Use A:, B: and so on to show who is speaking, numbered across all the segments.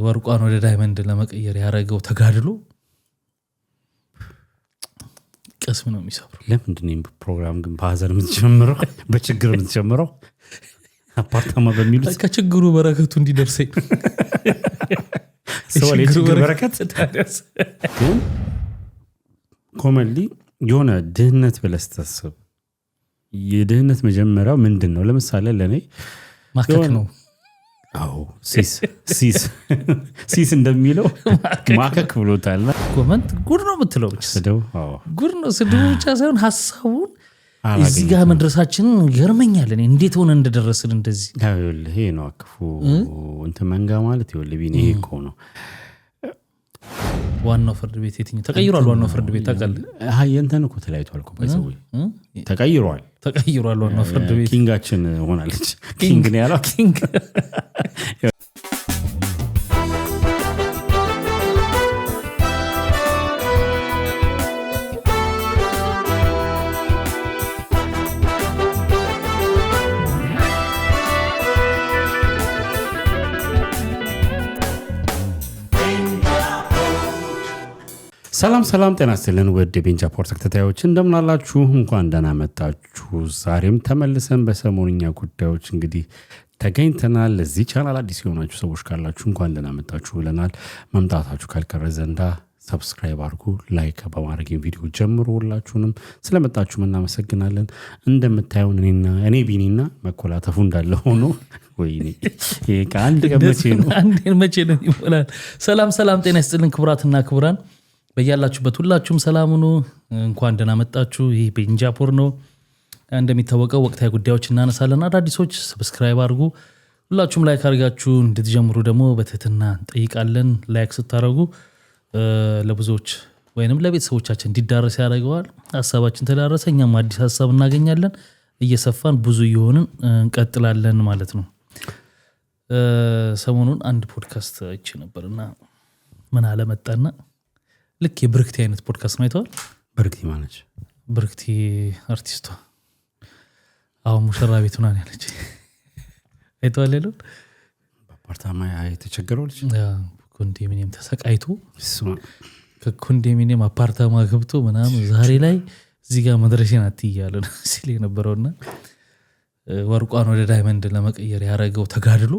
A: ወርቋን ወደ ዳይመንድ ለመቀየር ያረጋው ተጋድሎ ቀስም ነው የሚሰብረው።
B: ለምንድን ነው ፕሮግራም ግን በሐዘን የምትጀምረው በችግር የምትጀምረው? አፓርታማ በሚሉት
A: ከችግሩ በረከቱ እንዲደርሰኝ
B: ሰው ለችግር በረከት ግን ኮመንሊ የሆነ ድህነት በለስተሰብ የድህነት መጀመሪያው ምንድነው? ለምሳሌ ለኔ
A: ማከክ ነው።
B: አዎ ሲስ እንደሚለው ማከክ ብሎታል።
A: ኮመንት ጉድ ነው የምትለው ብቻ
B: ስደው። አዎ
A: ጉድ ነው ስደው ብቻ ሳይሆን ሐሳቡን እዚህ ጋር መድረሳችን ገርመኛል። እኔ እንዴት ሆነ እንደደረስን እንደዚህ
B: ይሄ ነው አክፉ እንት መንጋ ማለት ይወል ቢኔ እኮ ነው።
A: ዋናው ፍርድ ቤት የትኛው ተቀይሯል? ዋናው ፍርድ ቤት ታውቃለህ?
B: አይ እንተን እኮ ተለያይቷል እኮ ባይዘው ተቀይሯል።
A: ዋናው ፍርድ ቤት
B: ኪንጋችን ሆናለች። ኪንግ ነው ያለው ኪንግ። ሰላም ጤና ይስጥልን ወደ ቤንጃፖርት ተከታታዮች እንደምን አላችሁ? እንኳን ደህና መጣችሁ። ዛሬም ተመልሰን በሰሞንኛ ጉዳዮች እንግዲህ ተገኝተናል። ለዚህ ቻናል አዲስ የሆናችሁ ሰዎች ካላችሁ እንኳን ደህና መጣችሁ ብለናል። መምጣታችሁ ካልቀረ ዘንዳ ሰብስክራይብ አድርጉ፣ ላይክ በማድረግ ቪዲዮ ጀምሩ። ሁላችሁንም ስለመጣችሁ እናመሰግናለን። እንደምታዩን እኔ ቢኒና መኮላተፉ እንዳለ ሆኖ ወይኔ ይሄ አንድ
A: መቼ ነው ይሞላል። ሰላም ጤና ይስጥልን ክቡራትና ክቡራን በያላችሁበት ሁላችሁም ሰላም ሁኑ። እንኳን ደህና መጣችሁ። ይህ ቤንጃፖር ነው። እንደሚታወቀው ወቅታዊ ጉዳዮች እናነሳለን። አዳዲሶች ሰብስክራይብ አድርጉ። ሁላችሁም ላይክ አድርጋችሁ እንድትጀምሩ ደግሞ በትህትና እንጠይቃለን። ላይክ ስታደርጉ ለብዙዎች ወይንም ለቤተሰቦቻችን እንዲዳረስ ያደርገዋል። ሐሳባችን ተዳረሰ፣ እኛም አዲስ ሐሳብ እናገኛለን። እየሰፋን ብዙ እየሆንን እንቀጥላለን ማለት ነው። ሰሞኑን አንድ ፖድካስት አይቼ ነበርና ምን አለ መጣና ልክ የብርክቲ አይነት ፖድካስት ነው አይተዋል?
B: ብርክቲ ማነች?
A: ብርክቲ አርቲስቷ አሁን ሙሽራ ቤት ሆና ያለች አይተዋል? ያለው
B: በአፓርታማ የተቸገረው ልጅ
A: ኮንዶሚኒየም ተሰቃይቶ ከኮንዶሚኒየም አፓርታማ ገብቶ ምናምን ዛሬ ላይ እዚህ ጋር መድረሴን አትይያለ ሲል የነበረውና ወርቋን ወደ ዳይመንድ ለመቀየር ያረጋው ተጋድሎ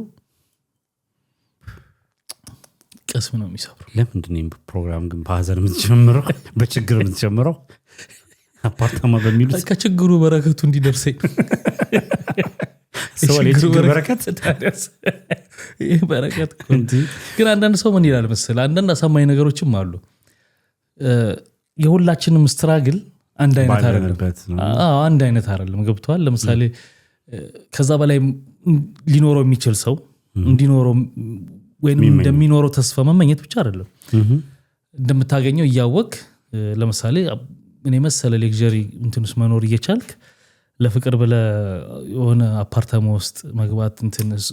A: ቀስም ነው የሚሰብረው።
B: ለምንድን ነው ፕሮግራም ግን በሐዘን የምትጀምረው በችግር የምትጀምረው? አፓርታማ በሚሉት
A: ከችግሩ በረከቱ እንዲደርሰኝ
B: ሰው ለችግር በረከት
A: ይሄ በረከት ግን አንዳንድ ሰው ምን ይላል መሰለህ፣ አንዳንድ አሳማኝ ነገሮችም አሉ። የሁላችንም ስትራግል አንድ አይነት አይደለም። አንድ አይነት አይደለም። ገብቷል? ለምሳሌ ከዛ በላይ ሊኖረው የሚችል ሰው እንዲኖረው ወይንም እንደሚኖረው ተስፋ መመኘት ብቻ አይደለም። እንደምታገኘው እያወቅ ለምሳሌ እኔ መሰለ ሌክዠሪ እንትንስ መኖር እየቻልክ ለፍቅር ብለ የሆነ አፓርታማ ውስጥ መግባት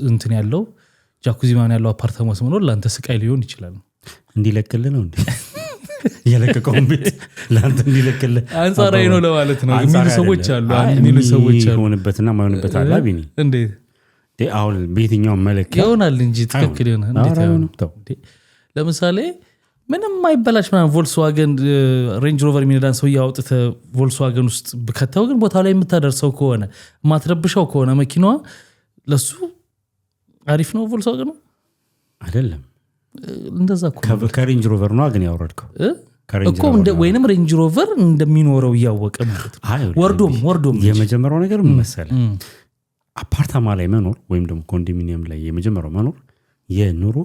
A: እንትን ያለው ጃኩዚ ማን ያለው አፓርታማ ውስጥ መኖር ላንተ ስቃይ ሊሆን ይችላል።
B: እንዲለክልህ ነው እንዴ? የለቀቀው ቤት ላንተ እንዲለክልህ
A: አንጻራዊ ነው ለማለት ነው የሚሉ ሰዎች አሉ።
B: ሆነበትና ማይሆንበት አላ ቢኒ
A: እንዴ
B: አሁን በየትኛው መለኪያ
A: ይሆናል እንጂ ትክክል ይሆናል። እንዴት አይሆንም? ለምሳሌ ምንም አይበላሽ ማለት ቮልክስዋገን ሬንጅ ሮቨር የሚነዳን ሰው ያወጥተ ቮልክስዋገን ውስጥ በከታው ግን ቦታ ላይ የምታደርሰው ከሆነ ማትረብሻው ከሆነ መኪናዋ ለሱ አሪፍ ነው። ቮልክስዋገን ነው
B: አይደለም?
A: እንደዛ እኮ
B: ከሬንጅ ሮቨር ነው ግን ያወረድከው
A: እኮ ወይንም ሬንጅ ሮቨር እንደሚኖረው ያወቀ ማለት ነው። ወርዶም
B: የመጀመሪያው ነገር ምን መሰለህ፣ አፓርታማ ላይ መኖር ወይም ደግሞ ኮንዶሚኒየም ላይ የመጀመሪያው መኖር የኑሮ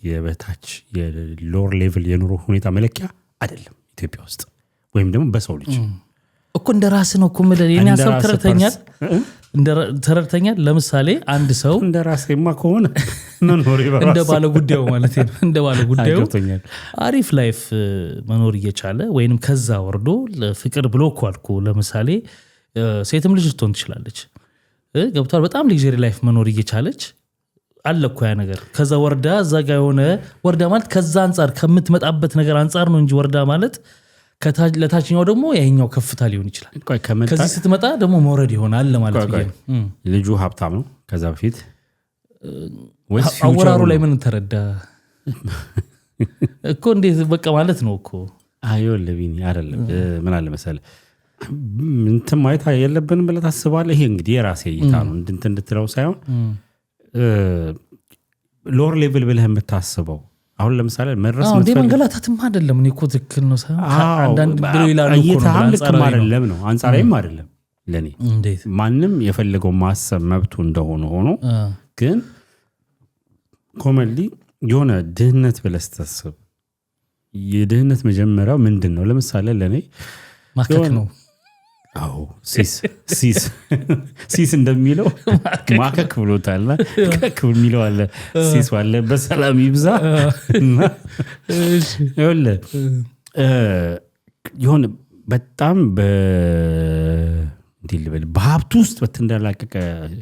B: የበታች የሎር ሌቭል የኑሮ ሁኔታ መለኪያ አይደለም ኢትዮጵያ ውስጥ ወይም ደግሞ በሰው ልጅ
A: እኮ እንደራስ ነው እኮ ማለት የኔ ሐሳብ ተረድተኛል። ለምሳሌ አንድ ሰው
B: እንደራስማ ከሆነ መኖር ይበራስ
A: እንደ ባለ ጉዳዩ ማለት ነው። እንደ ባለ ጉዳዩ አሪፍ ላይፍ መኖር እየቻለ ወይንም ከዛ ወርዶ ለፍቅር ብሎ እኮ አልኩ። ለምሳሌ ሴትም ልጅ ልትሆን ትችላለች። ገብቷል? በጣም ሌክዠሪ ላይፍ መኖር እየቻለች አለኩ ያ ነገር ከዛ ወርዳ እዛ ጋር የሆነ ወርዳ ማለት ከዛ አንፃር ከምትመጣበት ነገር አንፃር ነው እንጂ ወርዳ ማለት ለታችኛው ደግሞ ያኛው ከፍታ ሊሆን ይችላል። ከዚህ ስትመጣ ደግሞ መውረድ ይሆናል ለማለት ነው።
B: ልጁ ሀብታም ነው ከዛ በፊት ወይስ
A: አወራሩ ላይ ምን ተረዳ እኮ እንዴት በቃ ማለት ነው እኮ
B: ለቢኒ አይደለም ምን አለ መሰለህ እንትን ማየት የለብንም ብለህ ታስባለህ። ይሄ እንግዲህ የራሴ እይታ ነው እንድትለው ሳይሆን ሎር ሌቭል ብለህ የምታስበው አሁን ለምሳሌ መድረስ
A: እንደ መንገላታትም አይደለም እኔ እኮ ትክክል ነው ሳይሆን አንዳንድ ብሎ ይላሉ እኮ
B: ነው ልክም አይደለም ነው አንጻራዊም አይደለም ለኔ ማንም የፈለገው ማሰብ መብቱ እንደሆነ ሆኖ ግን ኮመንሊ የሆነ ድህነት ብለህ ስታስብ የድህነት መጀመሪያው ምንድን ነው? ለምሳሌ ለኔ
A: ማከክ ነው።
B: ሲስ እንደሚለው ማከክ ብሎታልና ከክ የሚለው አለ ሲስ ዋለ በሰላም ይብዛ የሆነ በጣም በሀብት ውስጥ በተንደላቀቀ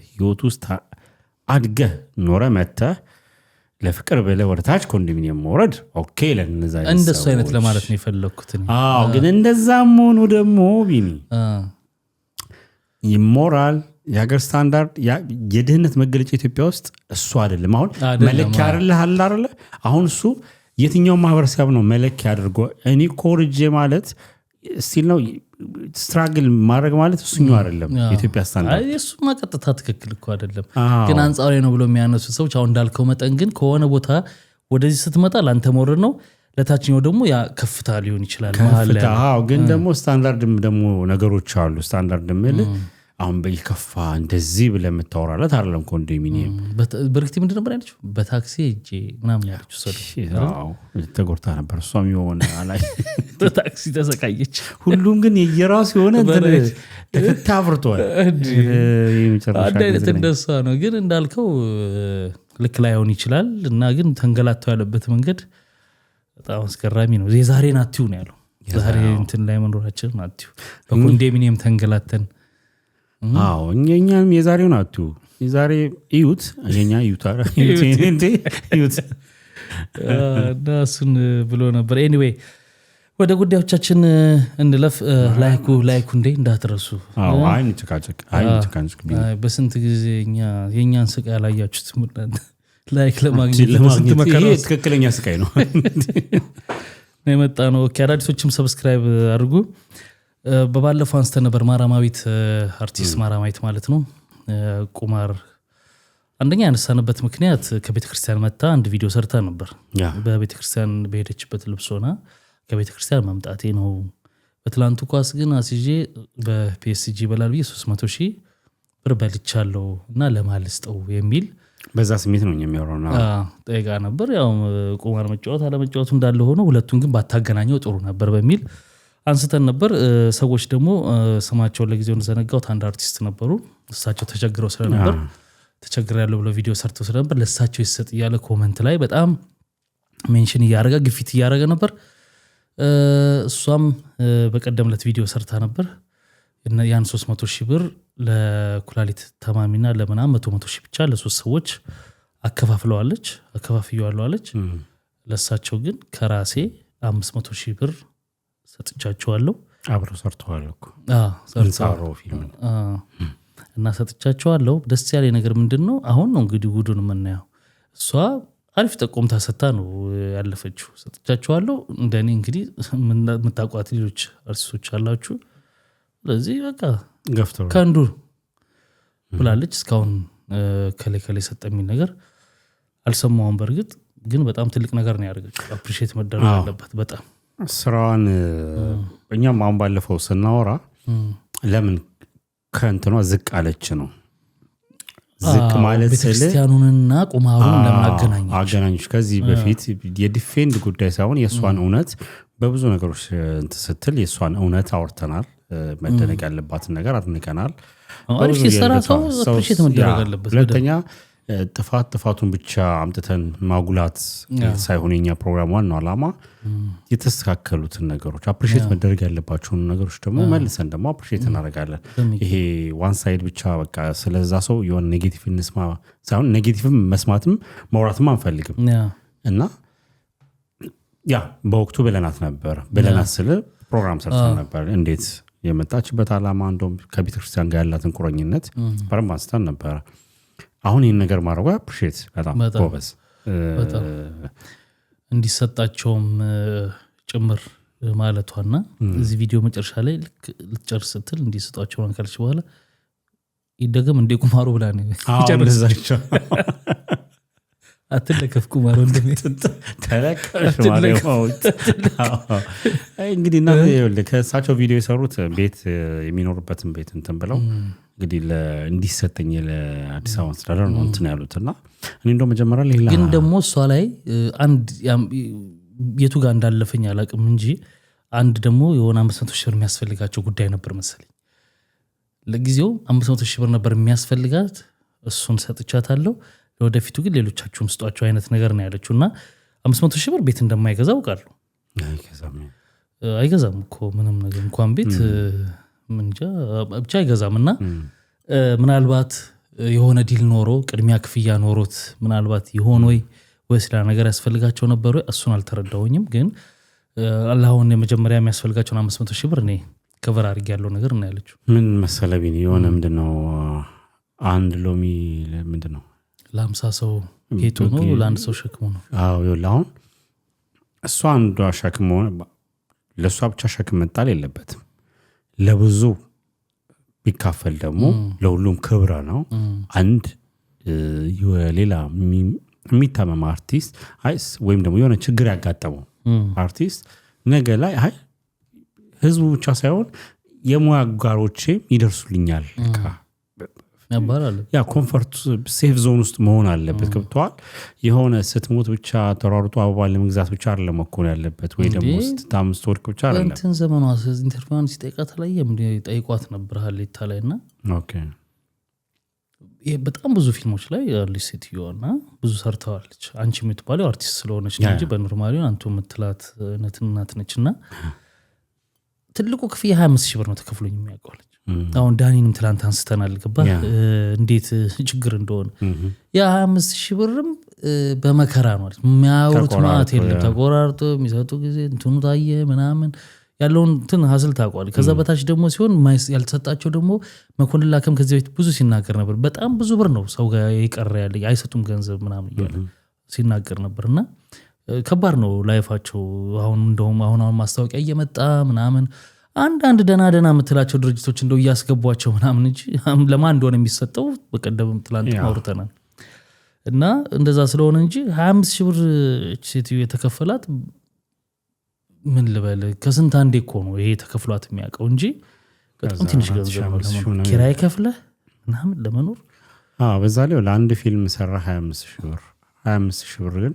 B: ህይወት ውስጥ አድገህ ኖረ መተህ ለፍቅር ብለህ ወደ ታች ኮንዶሚኒየም መውረድ ኦኬ ለነዛ
A: እንደሱ አይነት ለማለት ነው የፈለኩት።
B: ግን እንደዛም ሆኖ ደግሞ ቢኒ ይሞራል የሀገር ስታንዳርድ የድህነት መገለጫ ኢትዮጵያ ውስጥ እሱ አይደለም። አሁን መለኪያ አይደለ አሁን እሱ የትኛው ማህበረሰብ ነው መለኪያ አድርጎ እኔ ኮርጄ ማለት ስቲል ነው ስትራግል ማድረግ ማለት እሱኛው አይደለም የኢትዮጵያ ስታንዳርድ።
A: እሱ ማቀጥታ ትክክል እኮ አይደለም ግን አንጻራዊ ነው ብሎ የሚያነሱ ሰዎች አሁን እንዳልከው መጠን ግን ከሆነ ቦታ ወደዚህ ስትመጣ ላንተ መውረድ ነው ለታችኛው ደግሞ ያ ከፍታ ሊሆን ይችላል ማለት
B: ነው። ግን ደግሞ ስታንዳርድም ደግሞ ነገሮች አሉ። ስታንዳርድ ማለት አሁን በይከፋ እንደዚህ ብለህ የምታወራለት አይደለም። ኮንዶሚኒየም
A: በርክቲ ምንድን ነበር ያለችው? በታክሲ እጄ ምናምን ያለችው ሰው
B: ተጎርታ ነበር እሷም የሆነ አላይ
A: በታክሲ ተሰቃየች።
B: ሁሉም ግን የየራሱ የሆነ ተፈታ አብርቷል።
A: አንድ አይነት እንደሷ ነው። ግን እንዳልከው ልክ ላይሆን ይችላል እና ግን ተንገላታው ያለበት መንገድ በጣም አስገራሚ ነው። የዛሬ ናቲው ነው ያለው። ዛሬ እንትን ላይ መኖራችን ናቲው በኮንዶሚኒየም ተንገላተን
B: እኛም የዛሬው ናቲው የዛሬ እዩት የኛ እዩት
A: እሱን ብሎ ነበር። ኤኒዌይ ወደ ጉዳዮቻችን እንለፍ። ላይኩ እንዴ እንዳትረሱ።
B: አይን ጭቃጭቅ
A: በስንት ጊዜ የእኛን ስቃይ ያላያችሁት ላይክ ለማግኘት ለስንት መከራ
B: ትክክለኛ ስቃይ ነው
A: የመጣ ነው። አዳዲሶችም ሰብስክራይብ አድርጉ። በባለፈው አንስተ ነበር ማራማዊት አርቲስት ማራማዊት ማለት ነው ቁማር አንደኛ ያነሳንበት ምክንያት ከቤተክርስቲያን መጣ አንድ ቪዲዮ ሰርታ ነበር። በቤተክርስቲያን በሄደችበት ልብስ ሆና ከቤተክርስቲያን መምጣቴ ነው በትላንቱ ኳስ ግን አስይዤ በፒኤስጂ በላል ብዬ 300,000 ብር በልቻለሁ እና ለማልስጠው የሚል
B: በዛ ስሜት ነው የሚያወራውና
A: ጠይቃ ነበር። ያው ቁማር መጫወት አለመጫወቱ እንዳለ ሆኖ ሁለቱን ግን ባታገናኘው ጥሩ ነበር በሚል አንስተን ነበር። ሰዎች ደግሞ ስማቸውን ለጊዜው እንደዘነጋው አንድ አርቲስት ነበሩ። እሳቸው ተቸግረው ስለነበር ተቸግሬያለሁ ብለው ቪዲዮ ሰርተው ስለነበር ለእሳቸው ይሰጥ እያለ ኮመንት ላይ በጣም ሜንሽን እያደረገ ግፊት እያደረገ ነበር። እሷም በቀደምለት ቪዲዮ ሰርታ ነበር። ያን 300,000 ብር ለኩላሊት ተማሚና ለምናም 100,000 ብቻ ለሶስት ሰዎች አከፋፍለዋለች። ለእሳቸው ግን ከራሴ 500,000 ብር ሰጥቻቸዋለሁ።
B: አብረው ሰርተዋል እኮ
A: ሰርተዋል ፊልም እና ሰጥቻቸዋለሁ። ደስ ያለ ነገር ምንድነው አሁን ነው እንግዲህ ጉዱን የምናየው። እሷ አሪፍ ጠቆምታ ሰጣ ነው ያለፈችው። ሰጥቻቸዋለሁ እንደኔ እንግዲህ የምታውቋት ልጆች አርቲስቶች አላችሁ ስለዚህ በቃ
B: ገፍተው
A: ካንዱ ብላለች። እስካሁን ከሌ ሰጠኝ ነገር አልሰማውም። በርግጥ ግን በጣም ትልቅ ነገር ነው ያደረገችው። አፕሪሺየት መደረግ አለበት በጣም
B: ስራዋን። እኛም አሁን ባለፈው ስናወራ ለምን ከእንትኗ ዝቅ አለች ነው። ዝቅ ማለት
A: ቤተክርስቲያኑንና ቁማሩን ለምን
B: አገናኘች? ከዚህ በፊት የዲፌንድ ጉዳይ ሳይሆን የእሷን እውነት በብዙ ነገሮች ስትል የእሷን እውነት አውርተናል። መደነቅ ያለባትን ነገር አድንቀናል።
A: አሪፍ ሲሰራ ሰው አፕሪሺየት መደረግ አለበት።
B: ሁለተኛ ጥፋቱን ብቻ አምጥተን ማጉላት ሳይሆን የኛ ፕሮግራም ዋናው ዓላማ የተስተካከሉትን ነገሮች አፕሪሺየት መደረግ ያለባቸውን ነገሮች ደግሞ መልሰን ደግሞ አፕሪሺየት እናደርጋለን። ይሄ ዋን ሳይድ ብቻ በቃ ስለዛ ሰው የሆነ ኔጌቲቭ እንስማ ሳይሆን ኔጌቲቭም መስማትም ማውራትም አንፈልግም እና ያ በወቅቱ ብለናት ስለ ፕሮግራም ሰርተን ነበር። እንዴት የመጣችበት ዓላማ እንደውም ከቤተክርስቲያን ጋር ያላትን ቁርኝነት በረም አንስተን ነበረ። አሁን ይህን ነገር ማድረጓ አፕሪሼት በጣም ጎበዝ
A: እንዲሰጣቸውም ጭምር ማለቷና እዚህ ቪዲዮ መጨረሻ ላይ ልትጨርስ ስትል እንዲሰጣቸው አንካልች በኋላ ይደገም እንደ ቁማሩ ብላ ነው
B: ይጨርሳቸው
A: አትለከፍ ቁማሩ
B: ተለከሽ ማለማውት እንግዲህ እና ከእሳቸው ቪዲዮ የሰሩት ቤት የሚኖርበትን ቤት እንትን ብለው እንግዲህ እንዲሰጠኝ ለአዲስ አበባ አስተዳደር ነው እንትን ያሉትና እኔ እንደው መጀመሪያ ሌላ
A: ግን ደግሞ እሷ ላይ አንድ የቱ ጋር እንዳለፈኝ አላውቅም እንጂ አንድ ደግሞ የሆነ 500 ሺህ ብር የሚያስፈልጋቸው ጉዳይ ነበር መሰለኝ ለጊዜው 500 ሺህ ብር ነበር የሚያስፈልጋት እሱን ሰጥቻታለሁ ለወደፊቱ ግን ሌሎቻችሁም ስጧቸው አይነት ነገር ነው ያለችውና 500 ሺህ ብር ቤት እንደማይገዛ አውቃለሁ አይገዛም እኮ ምንም ነገር እንኳን ቤት ምንጃ ብቻ አይገዛምና ምናልባት የሆነ ዲል ኖሮ ቅድሚያ ክፍያ ኖሮት ምናልባት ይሆን ወይስ ሌላ ነገር ያስፈልጋቸው ነበር እሱን አልተረዳሁኝም ግን አላሁን የመጀመሪያ የሚያስፈልጋቸውን 500 ሺህ ብር እኔ ከቨር አድርጌ ያለው ነገር ነው ያለችው
B: ምን መሰለብኝ የሆነ ምንድነው አንድ ሎሚ ምንድነው
A: ለ50 ሰው ጌጡ ነው ለአንድ ሰው ሸክሙ ነው
B: አዎ ይላውን እሷ አንዷ ሸክሙ ለሷ ብቻ ሸክም መጣል የለበትም ለብዙ ቢካፈል ደግሞ ለሁሉም ክብራ ነው አንድ ሌላ የሚታመም አርቲስት አይስ ወይም ደግሞ የሆነ ችግር ያጋጠመው አርቲስት ነገ ላይ አይ ህዝቡ ብቻ ሳይሆን የሙያ አጋሮቼ ይደርሱልኛል
A: ያባራል
B: ያ ኮምፎርት ሴፍ ዞን ውስጥ መሆን አለበት ገብቷል የሆነ ስትሞት ብቻ ተሯሩጦ አበባ ለመግዛት ብቻ አይደለም መኮን ያለበት ወይ ደግሞ ስትታምስ ወርቅ ብቻ አይደለም
A: እንትን ዘመኗ ኢንተርቪውን ሲጠይቃት ላይ ጠይቋት ነበር ሀሌታ ላይና
B: ኦኬ
A: ይሄ በጣም ብዙ ፊልሞች ላይ ያለች ሴትዮና ብዙ ሰርተዋለች አንቺ የምትባለው አርቲስት ስለሆነች እንጂ በኖርማሊ አንቱ የምትላት እናት ነችና ትልቁ ክፍያ 25 ሺህ ብር ነው ተከፍሎኝ የሚያውቀዋለች አሁን ዳኒንም ትላንት አንስተናል ገባ እንዴት ችግር እንደሆነ ያ 25 ሺህ ብርም በመከራ ነው የሚያወሩት ማለት የለም ተቆራርጦ የሚሰጡ ጊዜ እንትኑ ታየ ምናምን ያለውን እንትን ሀስል ታቋል ከዛ በታች ደግሞ ሲሆን ያልተሰጣቸው ደግሞ መኮንን ላከም ከዚህ ቤት ብዙ ሲናገር ነበር በጣም ብዙ ብር ነው ሰው ጋር ይቀር ያለ አይሰጡም ገንዘብ ምናምን ይላል ሲናገር ነበርና ከባድ ነው ላይፋቸው አሁን እንደውም አሁን ማስታወቂያ እየመጣ ምናምን አንድ ደና የምትላቸው ድርጅቶች እንደው ያስገቧቸው ምናምን እንጂ ለማን እንደሆነ የሚሰጠው በቀደም ትላንት አውርተናል እና እንደዛ ስለሆነ እንጂ 25 ሺህ ብር ሴትዮ የተከፈላት ምን ልበል ከስንት አንዴ እኮ ነው ይሄ ተከፍሏት የሚያውቀው እንጂ በጣም ትንሽ ገንዘብ ነው ኪራይ ከፍለህ ምናምን ለመኖር
B: በዛ ላይ ለአንድ ፊልም ሰራ 25 ሺህ ብር ግን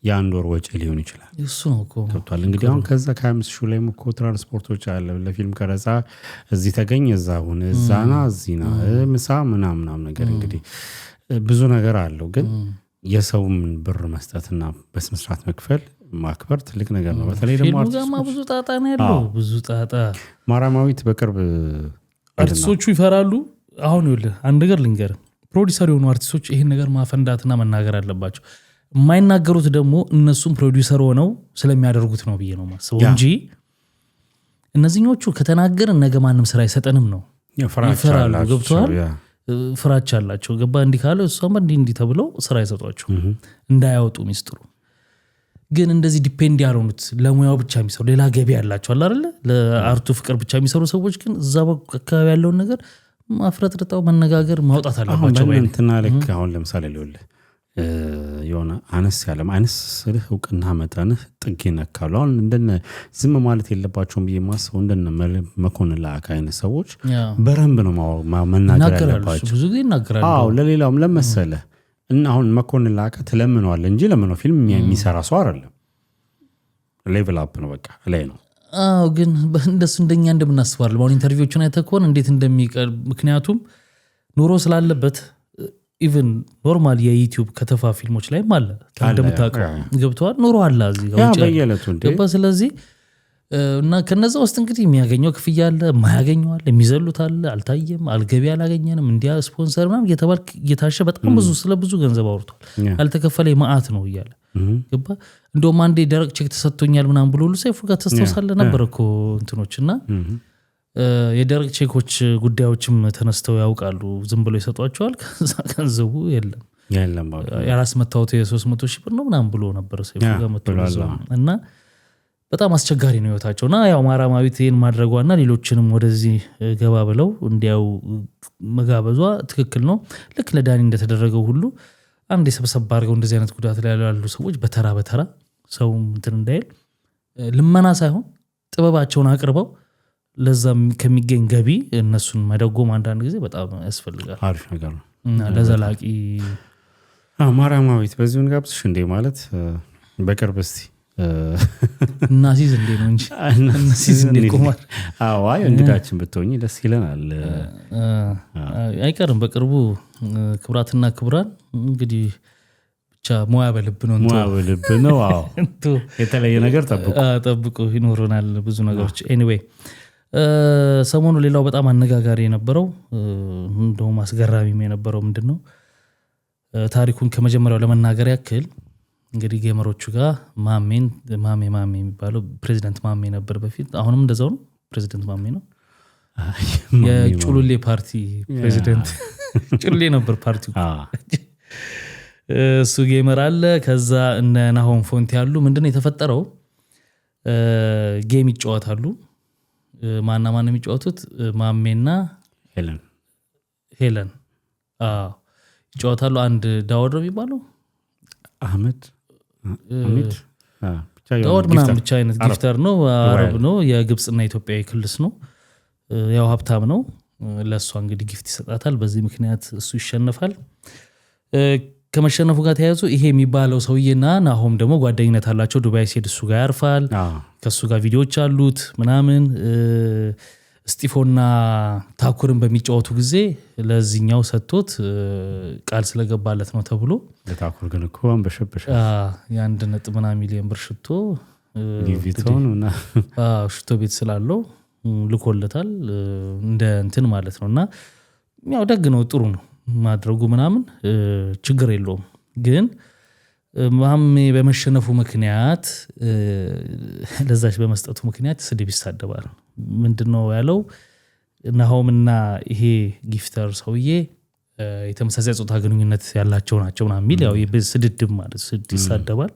B: የአንድ ወር ወጪ ሊሆን ይችላል
A: እሱ ነው እኮ
B: ተጥቷል እንግዲህ አሁን ከዛ ከ25 ሺህ ላይ እኮ ትራንስፖርቶች አለ ለፊልም ቀረጻ እዚህ ተገኘ እዛውን እዛና እዚህና ምሳ ምናምን ነገር እንግዲህ ብዙ ነገር አለው ግን የሰውም ብር መስጠትና በስነ ስርዓት መክፈል ማክበር ትልቅ ነገር ነው በተለይ ደግሞ
A: ብዙ ጣጣ ነው ያለው ብዙ ጣጣ
B: ማራማዊት በቅርብ
A: አርቲስቶቹ ይፈራሉ አሁን ይኸውልህ አንድ ነገር ልንገር ፕሮዲዩሰር የሆኑ አርቲስቶች ይሄን ነገር ማፈንዳትና መናገር አለባቸው የማይናገሩት ደግሞ እነሱም ፕሮዲዩሰር ሆነው ስለሚያደርጉት ነው ብዬ ነው ማስበው እንጂ እነዚህኞቹ ከተናገርን ነገ ማንም ስራ አይሰጠንም ነው ይፈራሉ ገብቷል ፍራቻ አላቸው ገባ እንዲህ ካለ እሷም እንዲህ ተብለው ስራ አይሰጧቸው እንዳያወጡ ሚስጥሩ ግን እንደዚህ ዲፔንድ ያሉት ለሙያው ብቻ የሚሰሩ ሌላ ገቢ ያላቸው አይደል ለአርቱ ፍቅር ብቻ የሚሰሩ ሰዎች ግን እዛ አካባቢ ያለውን ነገር ማፍረጥርጣው መነጋገር ማውጣት አለባቸው
B: አሁን እንትና ልክ አሁን ለምሳሌ ሊወል የሆነ አነስ ያለም አነስ ስልህ እውቅና መጠንህ ጥግ ይነካሉ አሁን እንደነ ዝም ማለት የለባቸውም በየማሰው እንደነ መኮንን ላካ አይነት ሰዎች በረንብ ነው መናገር ያለባቸው
A: ብዙ ጊዜ ይናገራሉ
B: ለሌላውም ለመሰለ እና አሁን መኮንን ላካ ተለምነዋል እንጂ ለምነው ፊልም የሚሰራ ሰው አይደለም ሌቭል አፕ ነው በቃ ላይ ነው
A: ግን እንደሱ እንደኛ እንደምናስባለን አሁን ኢንተርቪዎችን አይተኮን እንዴት እንደሚቀርብ ምክንያቱም ኑሮ ስላለበት ኢቭን ኖርማል የዩቲዩብ ከተፋ ፊልሞች ላይ ማለ እንደምታውቀው ገብቷል ኑሮ አለ እዚህ ጋር
B: በየለቱ እንደ
A: ስለዚህ እና ከነዛ ውስጥ እንግዲህ የሚያገኘው ክፍያ አለ ማያገኘው አለ የሚዘሉት አለ አልታየም አልገቢ አላገኘንም እንዲያ ስፖንሰር ምናምን እየተባልክ እየታሸ በጣም ብዙ ስለ ብዙ ገንዘብ አውርቷል ያልተከፈለ ማአት ነው እያለ ገባ እንደውም አንዴ ደረቅ ቼክ ተሰጥቶኛል ምናምን ብሎ ሁሉ ሰይፉ ጋር ተስተውሳለ ነበር እኮ እንትኖችና የደረቅ ቼኮች ጉዳዮችም ተነስተው ያውቃሉ። ዝም ብሎ ይሰጧቸዋል። ከዛ ገንዘቡ የለም ያላስመታወት የ300 ሺህ ብር ነው ምናምን ብሎ ነበር ሰይፉ ጋር መጥቶ እና በጣም አስቸጋሪ ነው ህይወታቸው። እና ያው ማራማዊት ይሄን ማድረጓና ሌሎችንም ወደዚህ ገባ ብለው እንዲያው መጋበዟ ትክክል ነው። ልክ ለዳኒ እንደተደረገው ሁሉ አንድ የሰብሰብ አድርገው እንደዚህ አይነት ጉዳት ላይ ያሉ ሰዎች በተራ ሰው እንትን እንዳይል ልመና ሳይሆን ጥበባቸውን አቅርበው ለዛም ከሚገኝ ገቢ እነሱን መደጎም አንዳንድ ጊዜ በጣም ያስፈልጋል።
B: አሪፍ ነገር ነው
A: እና ለዘላቂ
B: ማራማዊት በዚሁን ጋብዝሽ እንዴ ማለት በቅርብ እስቲ
A: እናሲዝ እንዴ ነው እንጂ እናሲዝ እንዴ ቆማር
B: አይ እንግዳችን ብትሆኚ ደስ ይለናል።
A: አይቀርም በቅርቡ ክብራትና ክብራን እንግዲህ ብቻ ሙያ በልብ ነው
B: አዎ የተለየ ነገር
A: ጠብቁ ይኖሩናል ብዙ ነገሮች። ኤኒዌይ ሰሞኑ ሌላው በጣም አነጋጋሪ የነበረው እንደውም አስገራሚም የነበረው ምንድነው ታሪኩን ከመጀመሪያው ለመናገር ያክል እንግዲህ ጌመሮቹ ጋር ማሜ የሚባለው ፕሬዚዳንት ማሜ ነበር በፊት። አሁንም እንደዛው ነው። ፕሬዚዳንት ማሜ ነው የጩሉሌ ፓርቲ ፕሬዚዳንት ጩሉሌ ነበር ፓርቲው። እሱ ጌመር አለ። ከዛ እነ ናሆም ፎንቲ ያሉ ምንድነው የተፈጠረው ጌም ይጫወታሉ። ማና የሚጫወቱት ማሜና ሄለን ይጫወታሉ። አንድ ዳውድ ነው የሚባለው አህመድ ዳውድ ምናምን ብቻ አይነት ጊፍተር ነው። አረብ ነው። የግብፅና ኢትዮጵያዊ ክልስ ነው። ያው ሀብታም ነው። ለእሷ እንግዲህ ጊፍት ይሰጣታል። በዚህ ምክንያት እሱ ይሸነፋል። ከመሸነፉ ጋር ተያይዞ ይሄ የሚባለው ሰውዬና ናሆም ደግሞ ጓደኝነት አላቸው። ዱባይ ሲሄድ እሱ ጋር ያርፋል። ከሱ ጋር ቪዲዮዎች አሉት ምናምን። ስጢፎና ታኩርን በሚጫወቱ ጊዜ ለዚህኛው ሰጥቶት ቃል ስለገባለት ነው ተብሎ
B: ለታኩር ግን እኮ አንበሸበሸ
A: $1.1 ሚሊዮን ብር ሽቶ ቤት ስላለው ልኮለታል እንደ እንትን ማለት ነው። እና ያው ደግ ነው ጥሩ ነው ማድረጉ ምናምን ችግር የለውም። ግን ማሜ በመሸነፉ ምክንያት ለዛች በመስጠቱ ምክንያት ስድብ ይሳደባል። ምንድነው ያለው ናሆምና ይሄ ጊፍተር ሰውዬ የተመሳሳይ ጾታ ግንኙነት ያላቸው ናቸው ምናምን የሚል ያው ስድድብ ማለት ይሳደባል።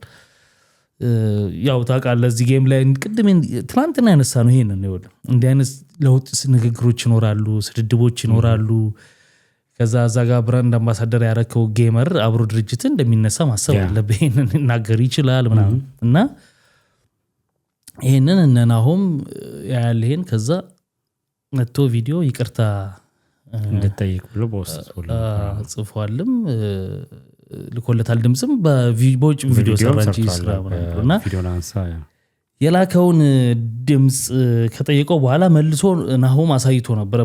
A: ያው ታውቃለህ እዚህ ጌም ላይ ቅድም ትናንትና ያነሳ ነው ይሄንን ነው እንዲህ አይነት ለውጥ ንግግሮች ይኖራሉ፣ ስድድቦች ይኖራሉ። ከዛ ጋር ብራንድ አምባሳደር ያረከው ጌመር አብሮ ድርጅት እንደሚነሳ ማሰብ አለበት። ይሄንን ይናገር ይችላል ምናምን እና ይሄንን እነ ናሆም ያያልሄን ከዛ መጥቶ ቪዲዮ ይቅርታ
B: እንደጠይቅ ብሎ
A: ጽፏልም ልኮለታል። ድምጽም በውጭ ቪዲዮ ሰራጂ ስራ እና የላከውን ድምጽ ከጠየቀው በኋላ መልሶ ናሆም አሳይቶ ነበር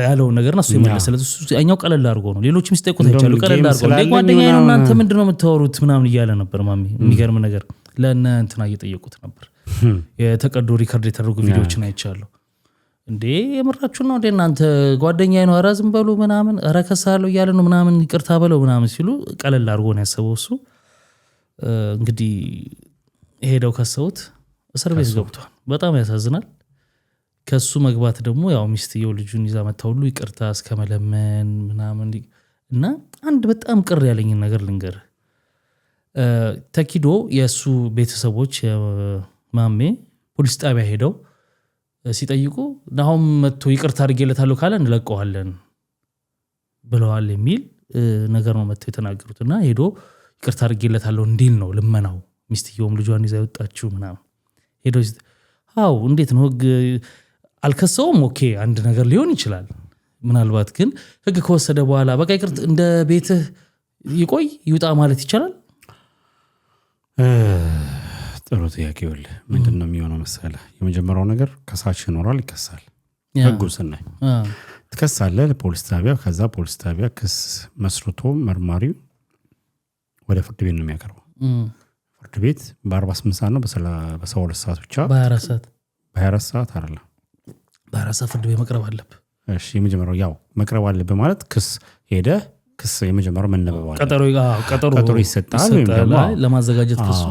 A: ያለውን ነገርና እሱ ይመለሰለት። እሱ ያኛው ቀለል አድርጎ ነው። ሌሎችም ሲጠይቁት አይቻሉ ቀለል አድርጎ ጓደኛዬ ነው እናንተ ምንድነው የምታወሩት ምናምን እያለ ነበር ማሚ። የሚገርም ነገር ለእነ እንትና እየጠየቁት ነበር። የተቀዱ ሪከርድ የተደረጉ ቪዲዮዎችን አይቻለሁ። እንዴ የምራችሁ ነው እንዴ እናንተ ጓደኛዬ ነው ኧረ ዝም በሉ ምናምን ኧረ ከሳለሁ እያለ ነው ምናምን ይቅርታ በለው ምናምን ሲሉ ቀለል አድርጎ ነው ያሰበው እሱ። እንግዲህ ሄደው ከሰውት እስር ቤት ገብቷል። በጣም ያሳዝናል። ከሱ መግባት ደግሞ ያው ሚስትየው ልጁን ይዛ መጣ ሁሉ ይቅርታ እስከመለመን ምናምን እና አንድ በጣም ቅር ያለኝ ነገር ልንገር። ተኪዶ የሱ ቤተሰቦች ማሜ ፖሊስ ጣቢያ ሄደው ሲጠይቁ ናሆም መጥቶ ይቅርታ አድርጌለታለሁ ካለ እንለቀዋለን ብለዋል የሚል ነገር ነው መጥቶ የተናገሩትና ሄዶ ይቅርታ አድርጌለታለሁ እንዲል ነው ልመናው። ሚስትየውም ልጇን ይዛ ወጣችው ምናምን ሄዶ አው እንዴት ነው ህግ አልከሰውም። ኦኬ አንድ ነገር ሊሆን ይችላል ምናልባት ግን ህግ ከወሰደ በኋላ በቃ ይቅርታ እንደ ቤትህ ይቆይ ይውጣ ማለት ይችላል።
B: ጥሩ ጥያቄ ወለ ምንድነው የሚሆነው መሰለህ? የመጀመሪያው ነገር ከሳሽ ይኖራል ይከሳል። ህጉ ስናይ ትከሳለህ ለፖሊስ ጣቢያ። ከዛ ፖሊስ ጣቢያ ክስ መስርቶ መርማሪው ወደ ፍርድ ቤት ነው የሚያቀርበው። ፍርድ ቤት በ48 ሰዓት ነው በ72 ሰዓት ብቻ በ24 ሰዓት አይደለም
A: በ24 ሰዓት ፍርድ ቤት መቅረብ አለበት።
B: እሺ የመጀመሪያው ያው መቅረብ አለበት ማለት ክስ ሄደ ክስ የመጀመሪያው መነበብ አለ።
A: ቀጠሮ ይሰጣል
B: ወይም ደግሞ
A: ለማዘጋጀት ክሱ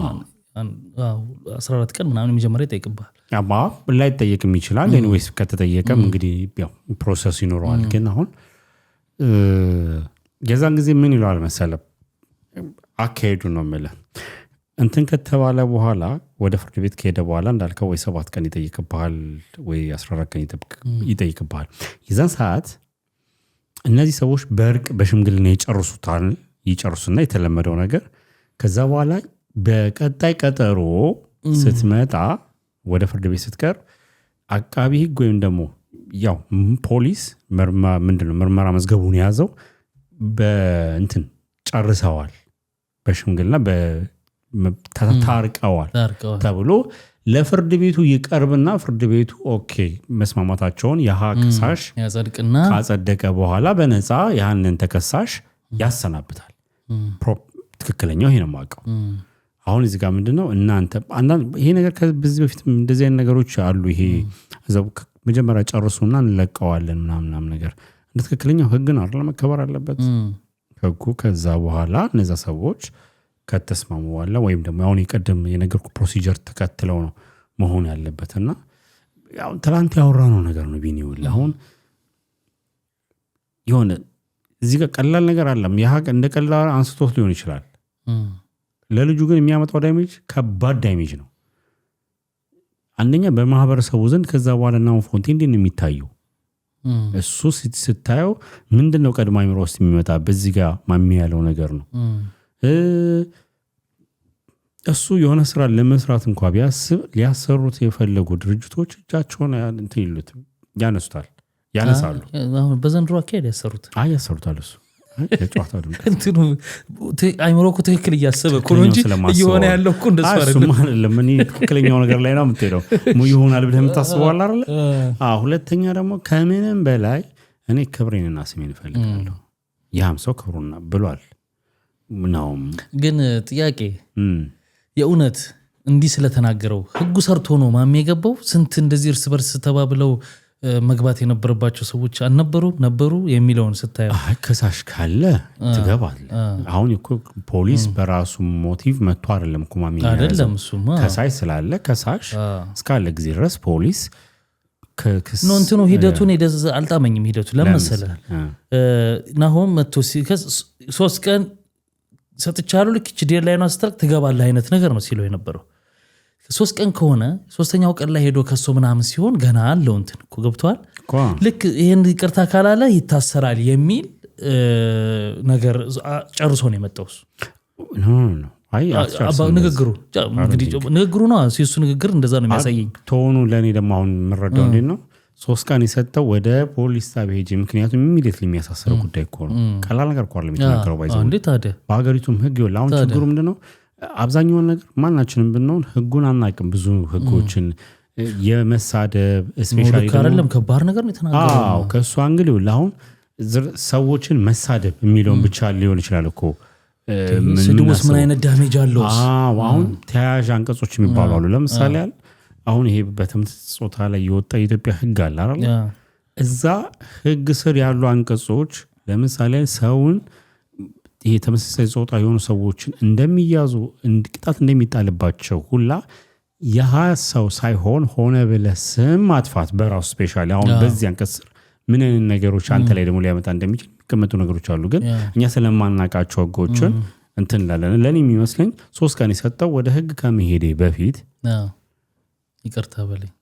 A: 14 ቀን ምናምን መጀመሪያ ይጠይቅብሃል።
B: ያባ ላይ ጠየቅም ይችላል ኤኒዌይስ ከተጠየቀም እንግዲህ ያው ፕሮሰስ ይኖረዋል። ግን አሁን የዛን ጊዜ ምን ይለዋል መሰለህ አካሄዱ ነው የምልህ እንትን ከተባለ በኋላ ወደ ፍርድ ቤት ከሄደ በኋላ እንዳልከው ወይ 7 ቀን ይጠይቅብሃል ወይ 14 ቀን ይጠይቅብሃል። የዛን ሰዓት እነዚህ ሰዎች በእርቅ በሽምግልና ይጨርሱና የተለመደው ነገር ከዛ በኋላ በቀጣይ ቀጠሮ ስትመጣ ወደ ፍርድ ቤት ስትቀር አቃቢ ህግ ወይም ደግሞ ያው ፖሊስ ምርመራ መዝገቡን ያዘው በእንትን ጨርሰዋል በሽምግልና ታርቀዋል ተብሎ ለፍርድ ቤቱ ይቀርብና ፍርድ ቤቱ ኦኬ መስማማታቸውን ከሳሽ
A: ያጸድቅና
B: ካጸደቀ በኋላ በነፃ ያንን ተከሳሽ ያሰናብታል። ትክክለኛው ይሄ ነው የማውቀው። አሁን እዚህ ጋር ምንድነው እናንተ ይሄ ነገር ከዚህ በፊት እንደዚህ አይነት ነገሮች አሉ። ይሄ መጀመሪያ ጨርሱና እንለቀዋለን ምናምን ነገር እንደ ትክክለኛው ህግ ነው አይደል መከበር አለበት ህጉ። ከዛ በኋላ እነዛ ሰዎች ከተስማሙ በኋላ ወይም ደግሞ አሁን የቀደም የነገርኩ ፕሮሲጀር ተከትለው ነው መሆን ያለበትና ያው ትላንት ያወራነው ነገር ነው ቢኒውል። አሁን የሆነ እዚህ ጋር ቀላል ነገር አለም እንደ ቀላል አንስቶት ሊሆን ይችላል። ለልጁ ግን የሚያመጣው ዳሜጅ ከባድ ዳሜጅ ነው። አንደኛ በማህበረሰቡ ዘንድ ከዛ በኋላ ነው ፎንቴ እንዴት ነው የሚታየው? እሱ ስታየው ምንድነው ቀድሞ አይምሮ ውስጥ የሚመጣ በዚህ ጋር ማሚ ያለው ነገር ነው። እሱ የሆነ ስራ ለመስራት እንኳን ቢያስብ ሊያሰሩት የፈለጉ ድርጅቶች እጃቸውን እንትን ይሉት ያነሳሉ።
A: አሁን በዘንድሮ አካሄድ ያሰሩታል እሱ የጨዋታ እንትኑ አይምሮ እኮ ትክክል እያሰበ እኮ ነው እንጂ እየሆነ ያለው እኮ እንደሱ
B: አይደለም። እኔ ትክክለኛው ነገር ላይ ነው የምትሄደው ይሆናል ብለህ የምታስበው አይደል? ሁለተኛ ደግሞ ከምንም በላይ እኔ ክብሬንና ስሜን እፈልጋለሁ። ያም ሰው ክብሩና ብሏል ነው። ግን
A: ጥያቄ የእውነት እንዲህ ስለተናገረው ህጉ ሰርቶ ነው ማም የገባው? ስንት እንደዚህ እርስ በርስ ተባብለው መግባት የነበረባቸው ሰዎች ነበሩ የሚለውን ስታየው
B: ከሳሽ ካለ ትገባለህ። አሁን እኮ ፖሊስ በራሱ ሞቲቭ መጥቶ አይደለም እኮ ማም
A: አይደለም እሱማ
B: ከሳሽ ስላለ ከሳሽ እስካለ ጊዜ ድረስ ፖሊስ
A: ነው እንትኑ ሂደቱን አልጣመኝም። ሂደቱ ለመሰለህ ናሆም መጥቶ 3 ቀን ሰጥቻለሁ ልክ ዲር ላይ ነው አስተርክ ትገባለህ አይነት ነገር ነው ሲለው የነበረው። 3 ቀን ከሆነ 3ኛው ቀን ላይ ሄዶ ከሶ ምናምን ሲሆን ገና አለው እንትን እኮ ገብቷል። ልክ ይሄን ይቅርታ ካላለ ይታሰራል የሚል ነገር ጨርሶ ነው የመጣው እሱ። ንግግሩ ነው እሱ ንግግር እንደዛ ነው የሚያሳየኝ።
B: ቶኑ ለእኔ ደግሞ አሁን የምረዳው እንዴት ነው 3 ቀን የሰጠው ወደ ፖሊስ ጣቢያ ሄጄ ምክንያቱም ኢሚዲየትሊ የሚያሳስረው ጉዳይ እኮ ነው። ቀላል ነገር እኮ አይደለም የተናገረው ባይዘው
A: እንዴት ታዲያ
B: በሀገሪቱም ህግ ይወላ። አሁን ችግሩ ምንድነው አብዛኛውን ነገር ማናችንም ብንሆን ህጉን አናውቅም። ብዙ ህጎችን የመሳደብ ስፔሻሊ
A: አይደለም ከባድ ነገር ነው የተናገረው።
B: ከእሱ አንግል ይወላ አሁን ሰዎችን መሳደብ የሚለውን ብቻ ሊሆን ይችላል እኮ
A: ስድቡስ ምን አይነት ዳሜጅ አለው?
B: አሁን ተያያዥ አንቀጾች የሚባሉ አሉ። ለምሳሌ አሁን ይሄ በትምህርት ጾታ ላይ የወጣ የኢትዮጵያ ህግ አለ አይደል? እዛ ህግ ስር ያሉ አንቀጾች ለምሳሌ ሰውን ይሄ ተመሳሳይ ጾታ የሆኑ ሰዎችን እንደሚያዙ ቅጣት እንደሚጣልባቸው ሁላ ሰው ሳይሆን ሆነ ብለህ ስም ማጥፋት በራሱ ስፔሻሊ አሁን በዚህ አንቀጽ ምን አይነት ነገሮች አንተ ላይ ደግሞ ሊያመጣ እንደሚችል የሚቀመጡ ነገሮች አሉ። ግን እኛ ስለማናውቃቸው ህጎችን እንትን ላለን ለኔ የሚመስለኝ 3 ቀን የሰጠው ወደ ህግ ከመሄዴ በፊት
A: ይቅርታ በለኝ።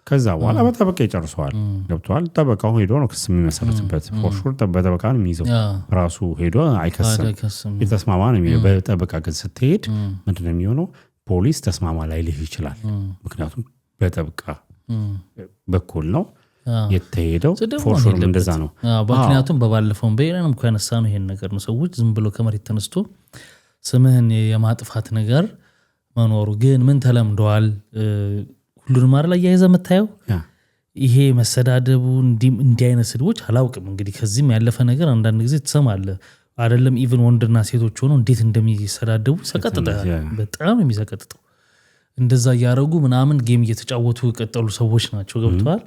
B: ከዛ በኋላ በጠበቃ ይጨርሰዋል። ገብቷል። ጠበቃው ሄዶ ነው ክስ የሚመሰረትበት። ፎርሹር በጠበቃ ነው የሚይዘው ራሱ ሄዶ አይከስም። የተስማማ ነው የሚለው። በጠበቃ ግን ስትሄድ ምንድነው የሚሆነው? ፖሊስ ተስማማ ላይ ሊህ ይችላል። ምክንያቱም በጠበቃ በኩል ነው የተሄደው። ፎርሹር እንደዛ ነው።
A: ምክንያቱም በባለፈው በሌላም እኮ ያነሳ ነው ይሄን ነገር ነው። ሰዎች ዝም ብሎ ከመሬት ተነስቶ ስምህን የማጥፋት ነገር መኖሩ ግን ምን ተለምደዋል። ሁሉንም ማር ላይ ያይዘ መታየው ይሄ መሰዳደቡ እንዲህ አይነት ስድቦች አላውቅም። እንግዲህ ከዚህም ያለፈ ነገር አንዳንድ ጊዜ ትሰማለህ አይደለም? ኢቭን ወንድና ሴቶች ሆነው እንዴት እንደሚሰዳደቡ ሰቀጥጣል። በጣም የሚሰቀጥጠው እንደዛ እያደረጉ ምናምን ጌም እየተጫወቱ የቀጠሉ ሰዎች ናቸው። ገብተዋል።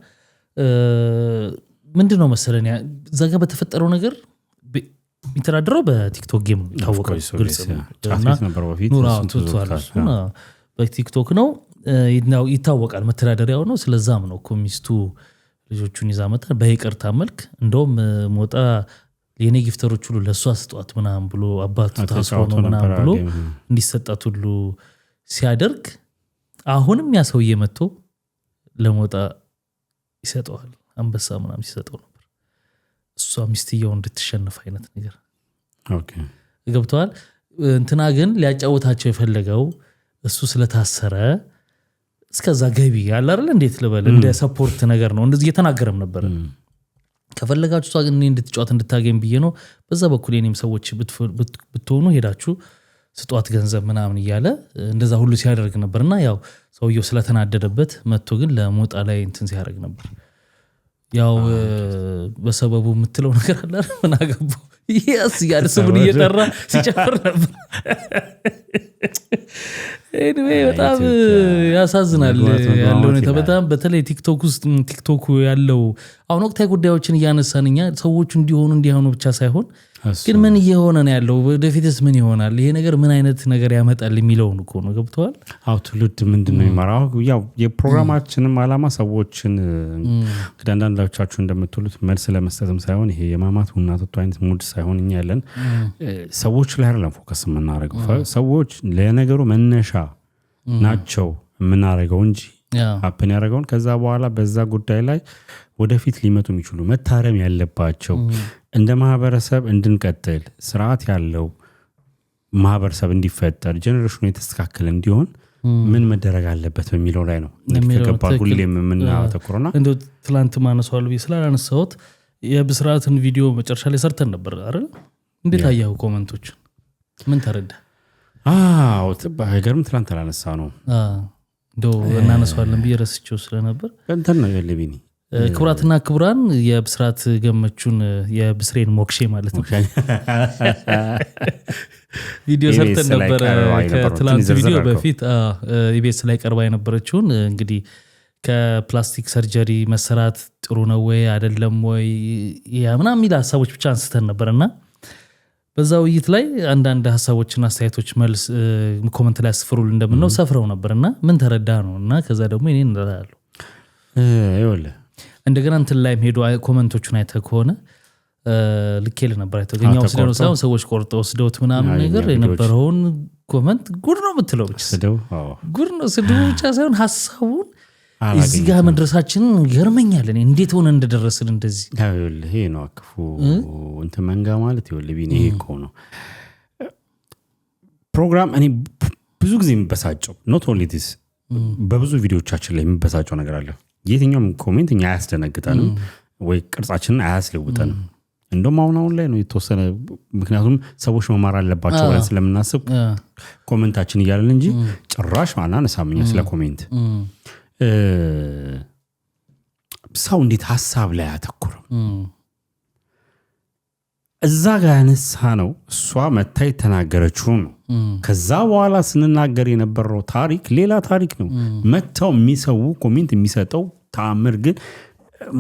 A: ምንድነው መሰለን እዛ ጋር በተፈጠረው ነገር የሚተዳደረው በቲክቶክ ጌም ነው ታወቀው ግልጽ ነው በቲክቶክ ነው ይታወቃል መተዳደሪያው ነው ስለዛም ነው ኮሚስቱ ልጆቹን ይዛ መጣ በይቅርታ መልክ እንደውም ሞጣ የኔ ጊፍተሮች ሁሉ ለሷ አስጧት ምናምን ብሎ አባቱ ታስሮ ነው ምናምን ብሎ እንዲሰጣት ሁሉ ሲያደርግ አሁንም ያ ሰውዬ መጥቶ ለሞጣ ይሰጠዋል አንበሳ ምናምን ሲሰጠው ነበር እሷ ሚስትየው እንድትሸነፍ አይነት ነገር
B: ኦኬ
A: ገብቷል እንትና ግን ሊያጫውታቸው የፈለገው እሱ ስለታሰረ እስከዛ ገቢ ያለ አይደል እንዴት ልበል እንደ ሰፖርት ነገር ነው እንደዚህ እየተናገረም ነበር ከፈለጋችሁ ታገኝ እንድትጫወት እንድታገኝ ብዬ ነው በዛ በኩል የኔም ሰዎች ብትሆኑ ሄዳችሁ ስጧት ገንዘብ ምናምን እያለ እንደዛ ሁሉ ሲያደርግ ነበርና ያው ሰውየው ስለተናደደበት መጥቶ ግን ለሞጣ ላይ እንትን ሲያደርግ ነበር ያው በሰበቡ የምትለው ነገር አለ ምን አገባው ይያስ ያለ ስሙን እየጠራ ሲጨፍር ነበር anyway በጣም ያሳዝናል ያለው ሁኔታ በጣም በተለይ ቲክቶክ ውስጥ ቲክቶክ ያለው አሁን ወቅታዊ ጉዳዮችን እያነሳንኛ ሰዎች እንዲሆኑ ብቻ ሳይሆን ግን ምን እየሆነ ነው ያለው ወደፊትስ ምን ይሆናል ይሄ ነገር ምን አይነት ነገር ያመጣል የሚለው ነው ገብቷል
B: አው ትውልድ ምንድነው ይማራው ያው የፕሮግራማችንም አላማ ሰዎችን ከዳንዳንዳዎቻችሁ እንደምትሉት መልስ ለመስጠትም ሳይሆን ይሄ የማማት ሁናቶት አይነት ሙድ ሳይሆን እኛ ያለን ሰዎች ላይ አይደለም ፎከስ የምናደርገው ሰዎች ለነገሩ መነሻ ናቸው የምናደርገው እንጂ ሀፕን ያደረገውን ከዛ በኋላ በዛ ጉዳይ ላይ ወደፊት ሊመጡ የሚችሉ መታረም ያለባቸው እንደ ማህበረሰብ እንድንቀጥል ስርዓት ያለው ማህበረሰብ እንዲፈጠር ጄነሬሽኑ የተስተካከለ እንዲሆን ምን መደረግ አለበት በሚለው ላይ ነው ከገባን ሁሌም የምናተኩረውና
A: እንደው ትላንት ማነሳው ልብ ስላላነሳሁት የብስራትን ቪዲዮ መጨረሻ ላይ ሰርተን ነበር አይደል እንዴት አያው ኮሜንቶች ምን ተረዳ
B: ባይገርም ትላንት አላነሳ ነው
A: እንደው እናነሳዋለን ብየረስቸው ስለነበር
B: እንትን ነው የለብኝ
A: ክብራትና ክብራን የብስራት ገመቹን የብስሬን ሞክሼ ማለት ነው ቪዲዮ ሰርተን ነበር ከትላንት ቪዲዮ በፊት ኢቢኤስ ላይ ቀርባ የነበረችውን እንግዲህ ከፕላስቲክ ሰርጀሪ መሰራት ጥሩ ነው ወይ አይደለም ወይ ያምና ሚላ ሐሳቦች ብቻ አንስተን ነበርና በዛው ውይይት ላይ አንዳንድ ሐሳቦችና አስተያየቶች መልስ ኮሜንት ላይ አስፍሩል እንደምንነው ሰፍረው ነበርና ምን ተረዳ ነውና ከዛ ደግሞ እኔ እንደራለሁ
B: ይወለ
A: እንደገና እንትን ላይ ሄዶ ኮሜንቶቹን አይተህ ከሆነ ልኬል ነበር አይተገኛው ስለሆነ ሳይሆን ሰዎች ቆርጠው ወስደውት ምናምን ነገር የነበረውን ኮሜንት ጉድ ነው የምትለው ብቻ ጉድ ነው ስድቡ ብቻ ሳይሆን ሐሳቡን እዚህ ጋር መድረሳችንን ገርመኛል እኔ እንዴት ሆነ እንደደረስን እንደዚህ
B: ይሄ ነው አክፉ እንትን መንጋ ማለት ይወልብኝ ይሄ እኮ ነው ፕሮግራም እኔ ብዙ ጊዜ የሚበሳጨው not only this በብዙ ቪዲዮዎቻችን ላይ የሚበሳጨው ነገር አለ የትኛውም ኮሜንት እኛ ያስደነግጣንም ወይ ቅርጻችንን አያስለውጠንም እንደውም አሁን ላይ ነው የተወሰነ ምክንያቱም ሰዎች መማር አለባቸው ብለን ስለምናስብ ኮሜንታችን እያለን እንጂ ጭራሽ ማናነሳምኛ ስለ ኮሜንት ሰው እንዴት ሐሳብ ላይ አተኩረው እዛ ጋር ያነሳ ነው እሷ መታይ ተናገረችው ነው ከዛ በኋላ ስንናገር የነበረው ታሪክ ሌላ ታሪክ ነው መታው የሚሰው ኮሜንት የሚሰጠው ተአምር ግን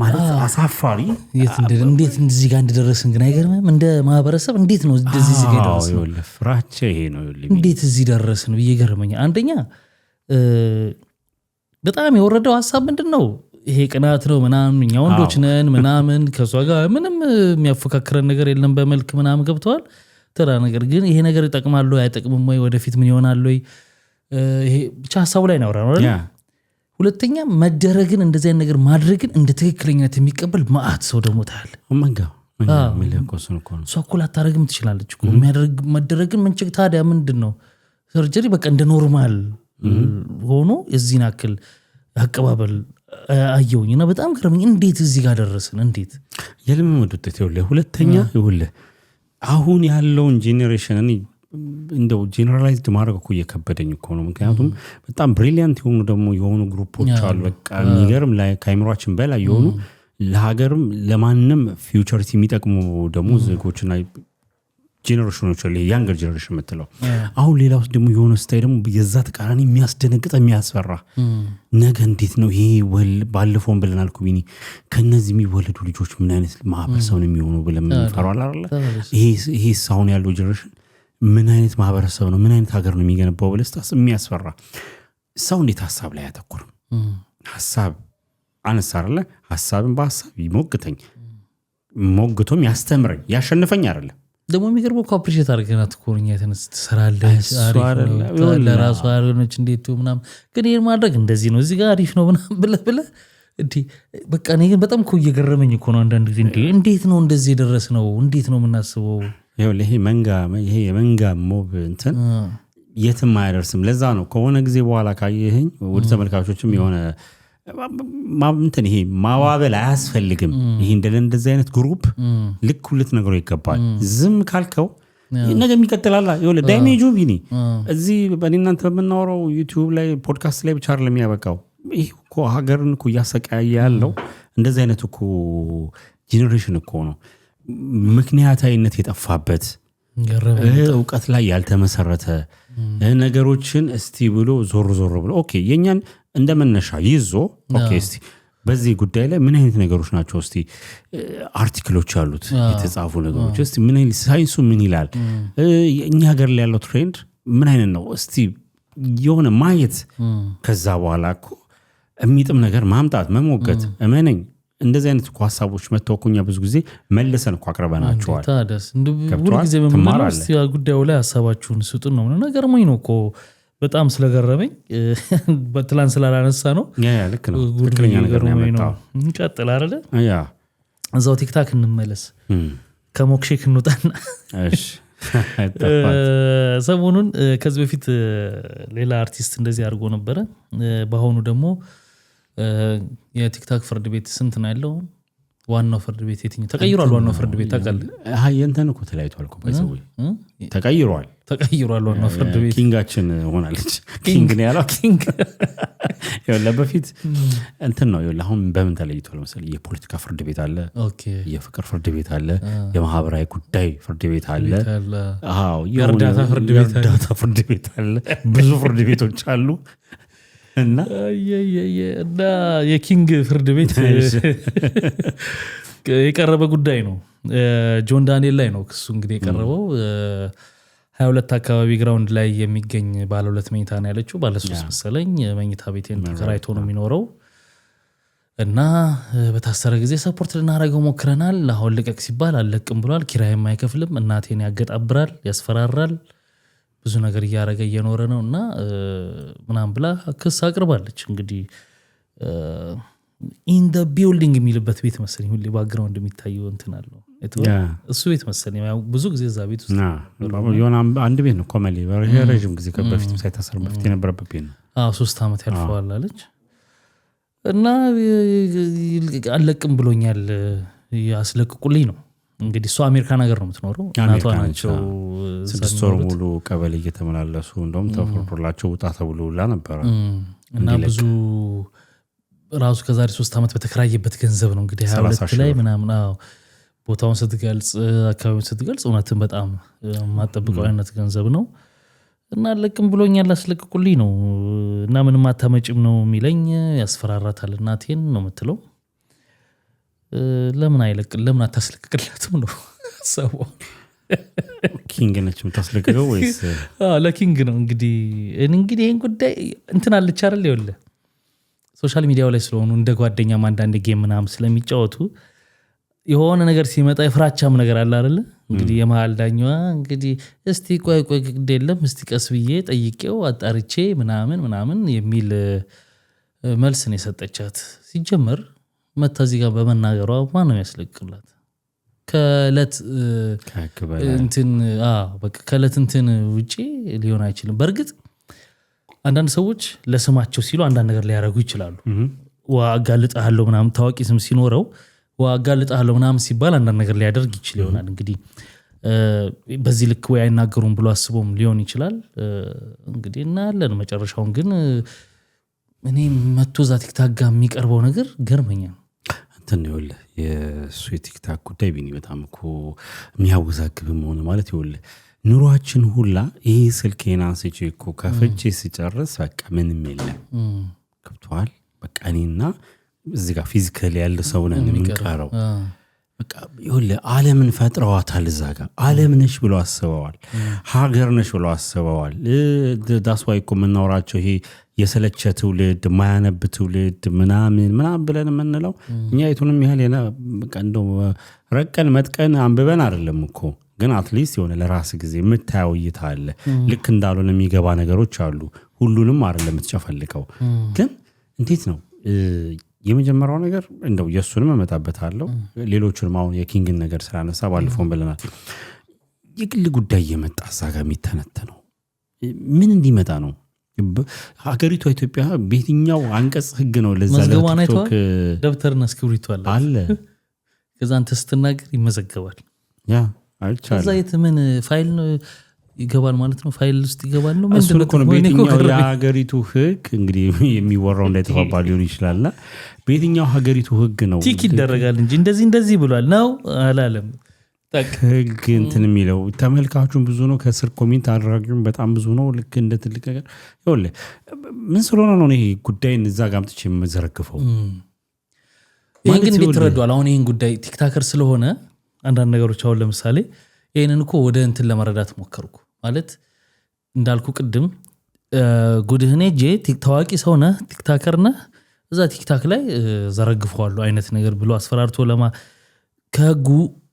B: ማለት አሳፋሪ
A: እንዴት እንደዚህ ጋር እንደደረስን ግን አይገርምም እንደ ማህበረሰብ እንዴት ነው እንደዚህ ጋር ደረስን
B: ይወለ ፍራቻ ይሄ ነው
A: እንዴት እዚህ ደረስን በየገርመኛ አንደኛ በጣም የወረደው ሐሳብ ምንድነው ይሄ ቅናት ነው ምናምን እኛ ወንዶች ነን ምናምን ከሷ ጋር ምንም የሚያፈካክረን ነገር የለም በመልክ ምናምን ገብቷል ተራ ነገር ግን ይሄ ነገር ይጠቅማል ወይ አይጠቅምም ወይ ወደፊት ምን ይሆናል ወይ ይሄ ብቻ ሐሳቡ ላይ ነው አይደል ሁለተኛ መደረግን እንደዚህ አይነት ነገር ማድረግን እንደ ትክክለኛነት የሚቀበል ማአት ሰው ደግሞ ታያለ
B: መንጋ ሚለቆስን እኮ ነው
A: ሷኩላ ታረግም ትችላለች እኮ የሚያደርግ መደረግን ምን ችግር ታዲያ ምንድነው ሰርጀሪ በቃ እንደ ኖርማል ሆኖ እዚህን አክል አቀባበል አየውኝና በጣም ገረመኝ እንዴት እዚህ ጋር ደረስን እንዴት
B: የለምን ወጥተት ይወለ ሁለተኛ ይወለ አሁን ያለውን ጄነሬሽን እንደው ጄነራላይዝድ ማድረግ እኮ እየከበደኝ እኮ ነው ምክንያቱም በጣም ብሪሊያንት የሆኑ ግሩፖች አሉ በቃ የሚገርም ላይ ካሜራችን በላይ የሆኑ ለሀገርም ለማንም ፊውቸሪቲ የሚጠቅሙ ደግሞ ዜጎችና ጄኔሬሽኖች አለ ያንገር ጄኔሬሽን የምትለው አሁን ሌላ ውስጥ ደግሞ የሆነ ስታይ ደግሞ የዛ ተቃራኒ የሚያስደነግጥ የሚያስፈራ ነገ እንዴት ነው ይሄ ባለፈውን ብለናል እኮ ቢኒ ከነዚህ የሚወለዱ ልጆች ምን አይነት ማህበረሰብ ነው የሚሆኑ ብለን እንፈራዋል አይደል ይሄ አሁን ያለው ጄኔሬሽን ምን አይነት ማህበረሰብ ነው ምን አይነት ሀገር ነው የሚገነባው ብለህ ስታስብ የሚያስፈራ ሰው እንዴት ሐሳብ ላይ ያተኩር ሐሳብ አነሳርለ ሐሳብን በሐሳብ ይሞግተኝ ሞግቶም ያስተምረኝ ያሸንፈኝ አይደለም
A: ደግሞ የሚገርመው እኮ አፕሪሼት አድርገና ትኮርኛ የተነስ ትሰራለች ለራሷ አሪፍ እንዴት ምናምን ግን ይሄን ማድረግ እንደዚህ ነው እዚህ ጋር አሪፍ ነው ምናምን ብለህ እንዴ በቃ እኔ ግን በጣም እኮ እየገረመኝ እኮ ነው አንዳንድ ጊዜ እንዴት ነው እንደዚህ ደረስ ነው እንዴት ነው የምናስበው
B: ይሄ የመንጋ ሞብ እንትን የትም አይደርስም ለዛ ነው ከሆነ ጊዜ በኋላ ካየኸኝ ወደ ተመልካቾችም የሆነ እንትን ይሄ ማዋበል አያስፈልግም ይሄ እንደዚህ አይነት ግሩፕ ልክ ሁለት ነገሮች ይገባል ዝም ካልከው ነገ የሚቀጥላል ይወለ ዳሜጁ ቢኒ እዚህ በእናንተ በመናወራው ዩቲዩብ ላይ ፖድካስት ላይ ብቻ አይደለም የሚያበቃው ይሄ እኮ ሀገርን እኮ ያሰቃየ ያለው እንደዚህ አይነት እኮ ጄኔሬሽን እኮ ነው ምክንያታዊነት የጠፋበት እውቀት ላይ ያልተመሰረተ ነገሮችን እስቲ ብሎ ዞር ብሎ ኦኬ የኛን እንደመነሻ ይዞ ኦኬ እስቲ በዚህ ጉዳይ ላይ ምን አይነት ነገሮች ናቸው እስቲ አርቲክሎች አሉት የተጻፉ ነገሮች እስቲ ምን አይነት ሳይንሱ ምን ይላል እኛ ሀገር ላይ ያለው ትሬንድ ምን አይነት ነው እስቲ የሆነ ማየት ከዛ በኋላ እኮ የሚጥም ነገር ማምጣት መሞገት እመነኝ እንደዚህ አይነት ሐሳቦች መተውኩኛ ብዙ ጊዜ መልሰን እኮ አቅርበናቸዋል
A: ታደስ ሁሉ ጊዜ በመመለስ ያ ጉዳዩ ላይ ሐሳባችሁን ስጡን ነው ነገርሞኝ ነው እኮ በጣም ስለገረመኝ በትላንት ስላላነሳ ነው
B: ያ ልክ ነው ትክክለኛ ነገር ነው ያመጣው
A: እንቀጥል አይደለ
B: ያ
A: እዛው ቲክታክ እንመለስ ከሞክሼክ እንውጣና
B: እሺ
A: ሰሞኑን ከዚህ በፊት ሌላ አርቲስት እንደዚህ አድርጎ ነበረ በአሁኑ ደግሞ የቲክታክ ፍርድ ቤት ስንት ነው ያለው ዋናው ፍርድ ቤት የትኛው ተቀይሯል ዋናው ፍርድ ቤት ታውቃለህ
B: አይ እንተን እኮ ተለያይቷል እኮ ባይዘው ተቀይሯል ዋናው ፍርድ ቤት ኪንጋችን ሆናለች ኪንግ ነው ያለው ኪንግ ያለው በፊት እንትን ነው ያለው አሁን በምን ተለይቷል መሰለኝ የፖለቲካ ፍርድ ቤት አለ
A: ኦኬ
B: የፍቅር ፍርድ ቤት አለ የማህበራዊ ጉዳይ ፍርድ ቤት አለ አዎ
A: የእርዳታ
B: ፍርድ ቤት አለ ብዙ ፍርድ ቤቶች አሉ እና
A: የኪንግ ፍርድ ቤት የቀረበ ጉዳይ ነው ጆን ዳንኤል ላይ ነው ክሱ እንግዲህ የቀረበው 22 አካባቢ ግራውንድ ላይ የሚገኝ ባለ 2 መኝታ ነው ያለችው ባለ 3 መሰለኝ መኝታ ቤቴን ተከራይቶ ነው የሚኖረው እና በታሰረ ጊዜ ሰፖርት ልናደርገው ሞክረናል አሁን ልቀቅ ሲባል አልለቅም ብሏል ኪራይም አይከፍልም እናቴን ያገጣብራል ያስፈራራል ብዙ ነገር እያረገ እየኖረ ነውና ምናም ብላ ክስ አቅርባለች እንግዲህ ኢን ዘ ቢልዲንግ የሚልበት ቤት መሰለኝ ሁሌ ባክግራውንድ የሚታየው እንትን አለው እሱ ቤት መሰለኝ ያው ብዙ ጊዜ እዛ ቤት ውስጥ
B: የሆነ አንድ ቤት ነው ኮመሊ ረጅም ጊዜ ከበፊት ሳይታሰር በፊት የነበረበት ቤት ነው
A: 3 ዓመት ያልፈዋል አለች እና አለቅም ብሎኛል ያስለቅቁልኝ ነው እንግዲህ እሷ አሜሪካን ሀገር ነው የምትኖረው እናቷ ናቸው
B: 6 ወር ሙሉ ቀበሌ እየተመላለሱ እንደውም ተፈርዶላቸው ውጣ ተብሎላ ነበር
A: እና ብዙ ራሱ ከዛሬ 3 ዓመት በተከራየበት ገንዘብ ነው እንግዲህ 22 ላይ ምናምን ቦታውን ስትገልጽ አካባቢውን ስትገልጽ እውነትም በጣም ማጠብቀው አይነት ገንዘብ ነው እና አለቅም ብሎኛል አስለቅቁልኝ ነው እና ምንም አታመጭም ነው የሚለኝ ያስፈራራታል እናቴን ነው የምትለው ለምን አይለቅም ለምን አታስለቅቅላትም ነው ሰው
B: ኪንግ ነች የምታስለቅቀው ወይስ
A: ለኪንግ ነው እንግዲህ ይሄን ጉዳይ እንትን አለች አይደል ይኸውልህ ሶሻል ሚዲያው ላይ ስለሆኑ እንደ ጓደኛም አንዳንድ ጌም ምናምን ስለሚጫወቱ የሆነ ነገር ሲመጣ የፍራቻም ነገር አለ አይደል እንግዲህ የመሃል ዳኛዋ እንግዲህ እስቲ ቆይ ግድ የለም እስቲ ቀስ ብዬ ጠይቄው አጣርቼ ምናምን የሚል መልስ ነው የሰጠቻት ሲጀመር መታ እዚህ ጋር በመናገሯ ማን ነው ያስለቅቅላት ከለት እንትን በቃ ከለት እንትን ውጪ ሊሆን አይችልም በርግጥ አንዳንድ ሰዎች ለስማቸው ሲሉ አንዳንድ ነገር ሊያረጉ ይችላሉ ዋጋልጣለሁ ምናምን ታዋቂ ስም ሲኖረው ዋጋልጣለሁ ምናምን ሲባል አንዳንድ ነገር ሊያደርግ ይችል ይሆናል እንግዲህ በዚህ ልክ ወይ አይናገሩም ብሎ አስቦም ሊሆን ይችላል እንግዲህ እናያለን መጨረሻውን ግን እኔ መቶ ዛ ቲክታክ ጋር የሚቀርበው ነገር ገርመኛል
B: እንትን ይኸውልህ የእሱ የቲክታክ ጉዳይ ቢኒ በጣም እኮ የሚያወዛግብም ሆነ ማለት ይኸውልህ ኑሯችን ሁላ ይሄ ስልኬን አንስቼ እኮ ከፍቼ ሲጨርስ በቃ ምንም የለም ገብቶሃል። በቃ እኔና እዚህ ጋር ፊዚካሊ ያለ ሰው ነን የምንቀረው። በቃ ይኸውልህ ዓለምን ፈጥረዋታል። እዛ ጋር ዓለም ነሽ ብሎ አስበዋል፣ ሀገር ነሽ ብሎ አስበዋል። ዳስዋይ እኮ የምናወራቸው ይሄ የሰለቸ ትውልድ ማያነብ ትውልድ ምናምን ብለን የምንለው እኛ የቱንም ያህል በቃ እንደው ረቀን መጥቀን አንብበን አይደለም እኮ ግን አትሊስት የሆነ ለራስ ጊዜ የምታየው እይታ አለ። ልክ እንዳልሆነ የሚገባ ነገሮች አሉ። ሁሉንም አይደለም የምትጨፈልቀው። ግን እንዴት ነው የመጀመሪያው ነገር እንደው የሱንም እመጣበታለሁ። ሌሎቹንም አሁን የኪንግን ነገር ስላነሳ ባለፈውን ብለናል። የግል ጉዳይ የመጣ እዛ ጋር የሚተነተነው ምን እንዲመጣ ነው? ሀገሪቷ ኢትዮጵያ በየትኛው አንቀጽ ህግ ነው ለዛ ለቲክቶክ
A: ደብተርና እስክሪብቶ አለ ከዛ አንተ ስትናገር ይመዘገባል።
B: ያ አይቻልም።
A: ከዛ የትምን ፋይል ይገባል ማለት ነው። ፋይል ውስጥ ይገባል ነው
B: ምንድነው? እሱ ነው በየትኛው የሀገሪቱ ህግ እንግዲህ የሚወራው እንዳይተፋባ ሊሆን ይችላል። በየትኛው ሀገሪቱ ህግ ነው
A: ቲክ ይደረጋል እንጂ እንደዚህ ብሏል ነው አላለም።
B: ህግ እንትን የሚለው ተመልካቹን ብዙ ነው። ከስር ኮሜንት አድራጊውን በጣም ብዙ ነው። ልክ እንደ ትልቅ ነገር ይኸውልህ ምን ስለሆነ ነው ይሄ ጉዳይን እዛ ጋር አምጥቼ የምዘረግፈው?
A: ይሄን ግን እንዴት ተረዷል? አሁን ይሄን ጉዳይ ቲክታከር ስለሆነ አንዳንድ ነገሮች አሁን ለምሳሌ ይሄንን እኮ ወደ እንትን ለመረዳት ሞከርኩ ማለት እንዳልኩ ቅድም ጉድህኔ ታዋቂ ሰው ነህ ቲክታከር ነህ እዛ ቲክታክ ላይ ዘረግፈዋለሁ አይነት ነገር ብሎ አስፈራርቶ ከህጉ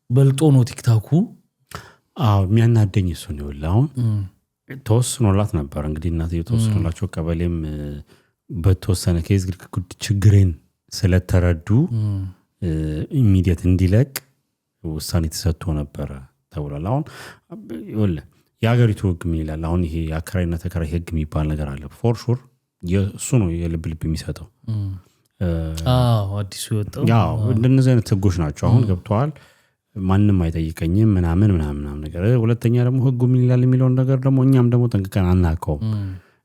A: በልጦ ነው ቲክታኩ።
B: የሚያናደኝ እሱ ነው። አሁን ተወስኖላት ነበር እንግዲህ እናትዬ ተወስኖላቸው ቀበሌም በተወሰነ ኬዝ ችግሬን ስለተረዱ ኢሚዲየት እንዲለቅ ውሳኔ ተሰጥቶ ነበረ ተብሏል። አሁን ይኸውልህ የሀገሪቱ ህግ ምን ይላል? አሁን ይሄ አከራይና ተከራይ ህግ የሚባል ነገር አለ። ፎር ሹር እሱ ነው የልብ የሚሰጠው።
A: አዲሱ የወጣው
B: እንደነዚህ አይነት ህጎች ናቸው። አሁን ገብተዋል። ማንም አይጠይቀኝም ምናምን ነገር። ሁለተኛ ደግሞ ህጉ ምን ይላል የሚለውን ነገር ደግሞ እኛም ደግሞ ጠንቅቀን አናውቀውም።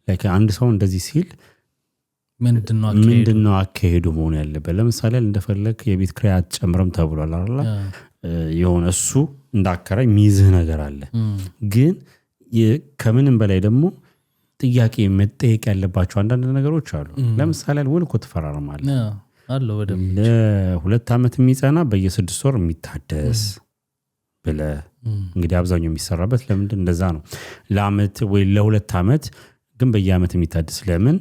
B: ላይክ አንድ ሰው እንደዚህ ሲል ምንድነው አካሄዱ መሆን ያለበት? ለምሳሌ እንደፈለክ የቤት ኪራይ አትጨምርም ተብሏል አይደል? የሆነ እሱ እንዳከራይ ሚዝህ ነገር አለ። ግን ከምንም በላይ ደግሞ ጥያቄ መጠየቅ ያለባቸው አንዳንድ ነገሮች አሉ። ለምሳሌ ውል እኮ ትፈራረማለህ ለ2 ዓመት የሚጸና በየ6 ወር የሚታደስ ብለህ እንግዲህ አብዛኛው የሚሰራበት ለምንድን እንደዛ ነው። ለአመት ወይ ለ2 ዓመት ግን በየአመት የሚታደስ ለምን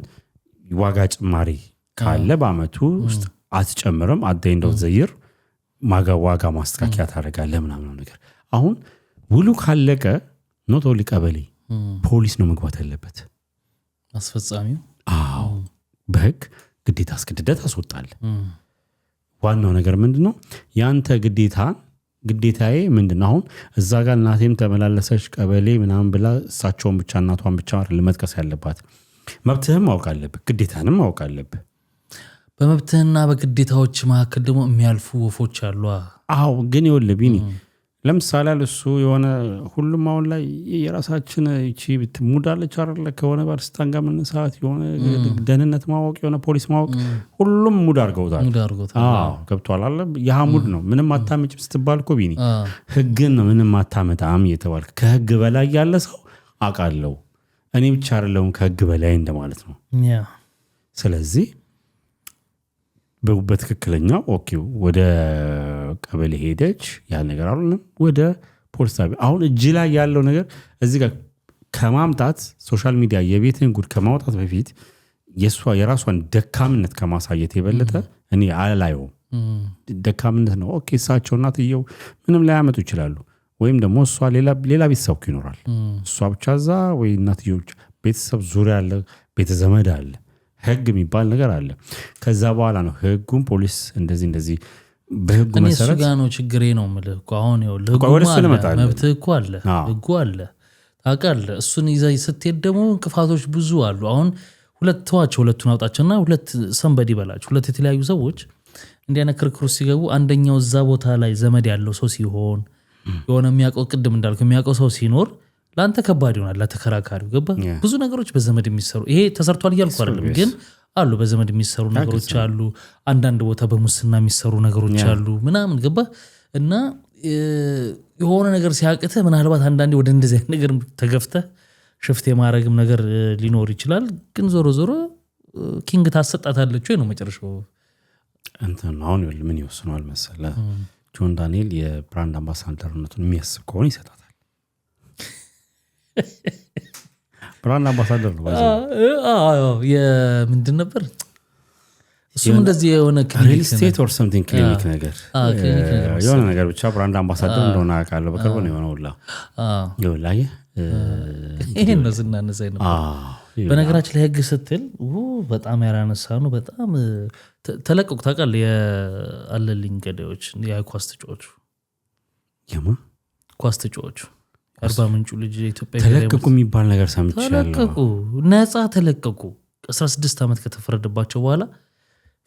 B: ዋጋ ጭማሪ ካለ በአመቱ ውስጥ አትጨምርም። at the end of the year ዋጋ ማስተካከያ ታደርጋለህ ምናምን ነገር። አሁን ውሉ ካለቀ ኖት ኦንሊ ቀበሌ ፖሊስ ነው መግባት ያለበት
A: አስፈጻሚው።
B: በህግ ግዴታ አስገድደህ ታስወጣለህ። ዋናው ነገር ምንድነው? ያንተ ግዴታዬ ምንድነው? አሁን እዛ ጋር እናቴም ተመላለሰች ቀበሌ ምናምን ብላ እሳቸውን ብቻ እናቷን ብቻ አይደል መጥቀስ ያለባት። መብትህም ማወቅ አለብህ፣ ግዴታንም ማወቅ አለብህ።
A: በመብትህና በግዴታዎች መካከል ደግሞ የሚያልፉ ወፎች አሉ።
B: ግን ይኸውልህ ቢኒ ለምሳሌ እሱ የሆነ ሁሉም አሁን ላይ የራሳችን እቺ ሙዳለች አይደለ? ከሆነ ባለስልጣን ጋር መነሳት የሆነ ደህንነት ማወቅ የሆነ ፖሊስ ማወቅ ሁሉም ሙድ አድርገውታል። ገብቷል አለ። ያ ሙድ ነው። ምንም አታመጭም ስትባል እኮ ቢኒ ህግን ነው ምንም አታመጣም እየተባልክ ከህግ በላይ ያለ ሰው አውቃለሁ እኔ ብቻ አይደለሁም ከህግ በላይ እንደማለት ነው። ስለዚህ በትክክለኛው ኦኬ ወደ ቀበሌ ሄደች ያ ነገር አይደለም ወደ ፖሊስ ጣቢያ። አሁን እጅ ላይ ያለው ነገር እዚህ ጋር ከማምጣት ሶሻል ሚዲያ የቤትን ጉድ ከማውጣት በፊት የራሷን ደካምነት ከማሳየት የበለጠ እኔ አላየውም። ደካምነት ነው። ኦኬ እሳቸው እናትየው ምንም ላይ ያመጡ ይችላሉ። ወይም ደግሞ እሷ ሌላ ቤተሰብ ይኖራል። እሷ ብቻ እዛ ወይ እናትየው ቤተሰብ ዙሪያ አለ፣ ቤተዘመድ አለ፣ ህግ የሚባል ነገር አለ። ከዛ በኋላ ነው ህጉን ፖሊስ እንደዚህ በህጉ መሰረት
A: እሱ ጋር ነው ችግሬ ነው የምልህ እኮ። አሁን ይኸውልህ መብትህ እኮ አለ፣ ህጉ አለ ታውቃለህ። እሱን ይዘህ ስትሄድ ደግሞ እንቅፋቶች ብዙ አሉ። አሁን ሁለቱን አውጣቸውና ሰንበዲ በላቸው። ሁለት የተለያዩ ሰዎች እንዲህ አይነት ክርክር ውስጥ ሲገቡ አንደኛው እዛ ቦታ ላይ ዘመድ ያለው ሰው ሲሆን የሆነ የሚያውቀው ቅድም እንዳልኩ የሚያውቀው ሰው ሲኖር ለአንተ ከባድ ይሆናል ለተከራካሪው። ገባ ብዙ ነገሮች በዘመድ የሚሰሩ ይሄ ተሰርቷል እያልኩ አይደለም፣ ግን አሉ በዘመድ የሚሰሩ ነገሮች አሉ አንዳንድ ቦታ በሙስና የሚሰሩ ነገሮች አሉ ምናምን ገባ እና የሆነ ነገር ሲያቅተ ምናልባት አንዳንዴ ወደ እንደዚህ አይነት ነገር ተገፍተህ ሽፍት የማድረግም ነገር ሊኖር ይችላል ግን ዞሮ ዞሮ ኪንግ ታሰጣታለች ወይ ነው መጨረሻው
B: እንትን አሁን ምን ይወስነዋል መሰለህ ጆን ዳንኤል የብራንድ አምባሳደርነቱን የሚያስብ ከሆነ ይሰጣታል ብራንድ አምባሳደር ነው
A: ምንድን ነበር እሱም እንደዚህ የሆነ
B: ሪል ስቴት ኦር ሰምቲንግ ክሊኒክ ነገር የሆነ ነገር ብቻ ብራንድ አምባሳደር እንደሆነ አውቃለሁ በቅርቡ ነው የሆነው ሁላ ይኸውልህ
A: ይሄን ነው ስናነሳኝ ነው በነገራችን ላይ ህግ ስትል በጣም ያራነሳ ነው በጣም ተለቀቁ ታውቃለህ የአለልኝ ገዳዮች የኳስ ተጫዋቹ ኳስ ተጫዋቹ አርባ ምንጩ ልጅ ኢትዮጵያ
B: ተለቀቁ የሚባል ነገር ሰምቻለሁ
A: ተለቀቁ ነፃ ተለቀቁ 16 ዓመት ከተፈረደባቸው በኋላ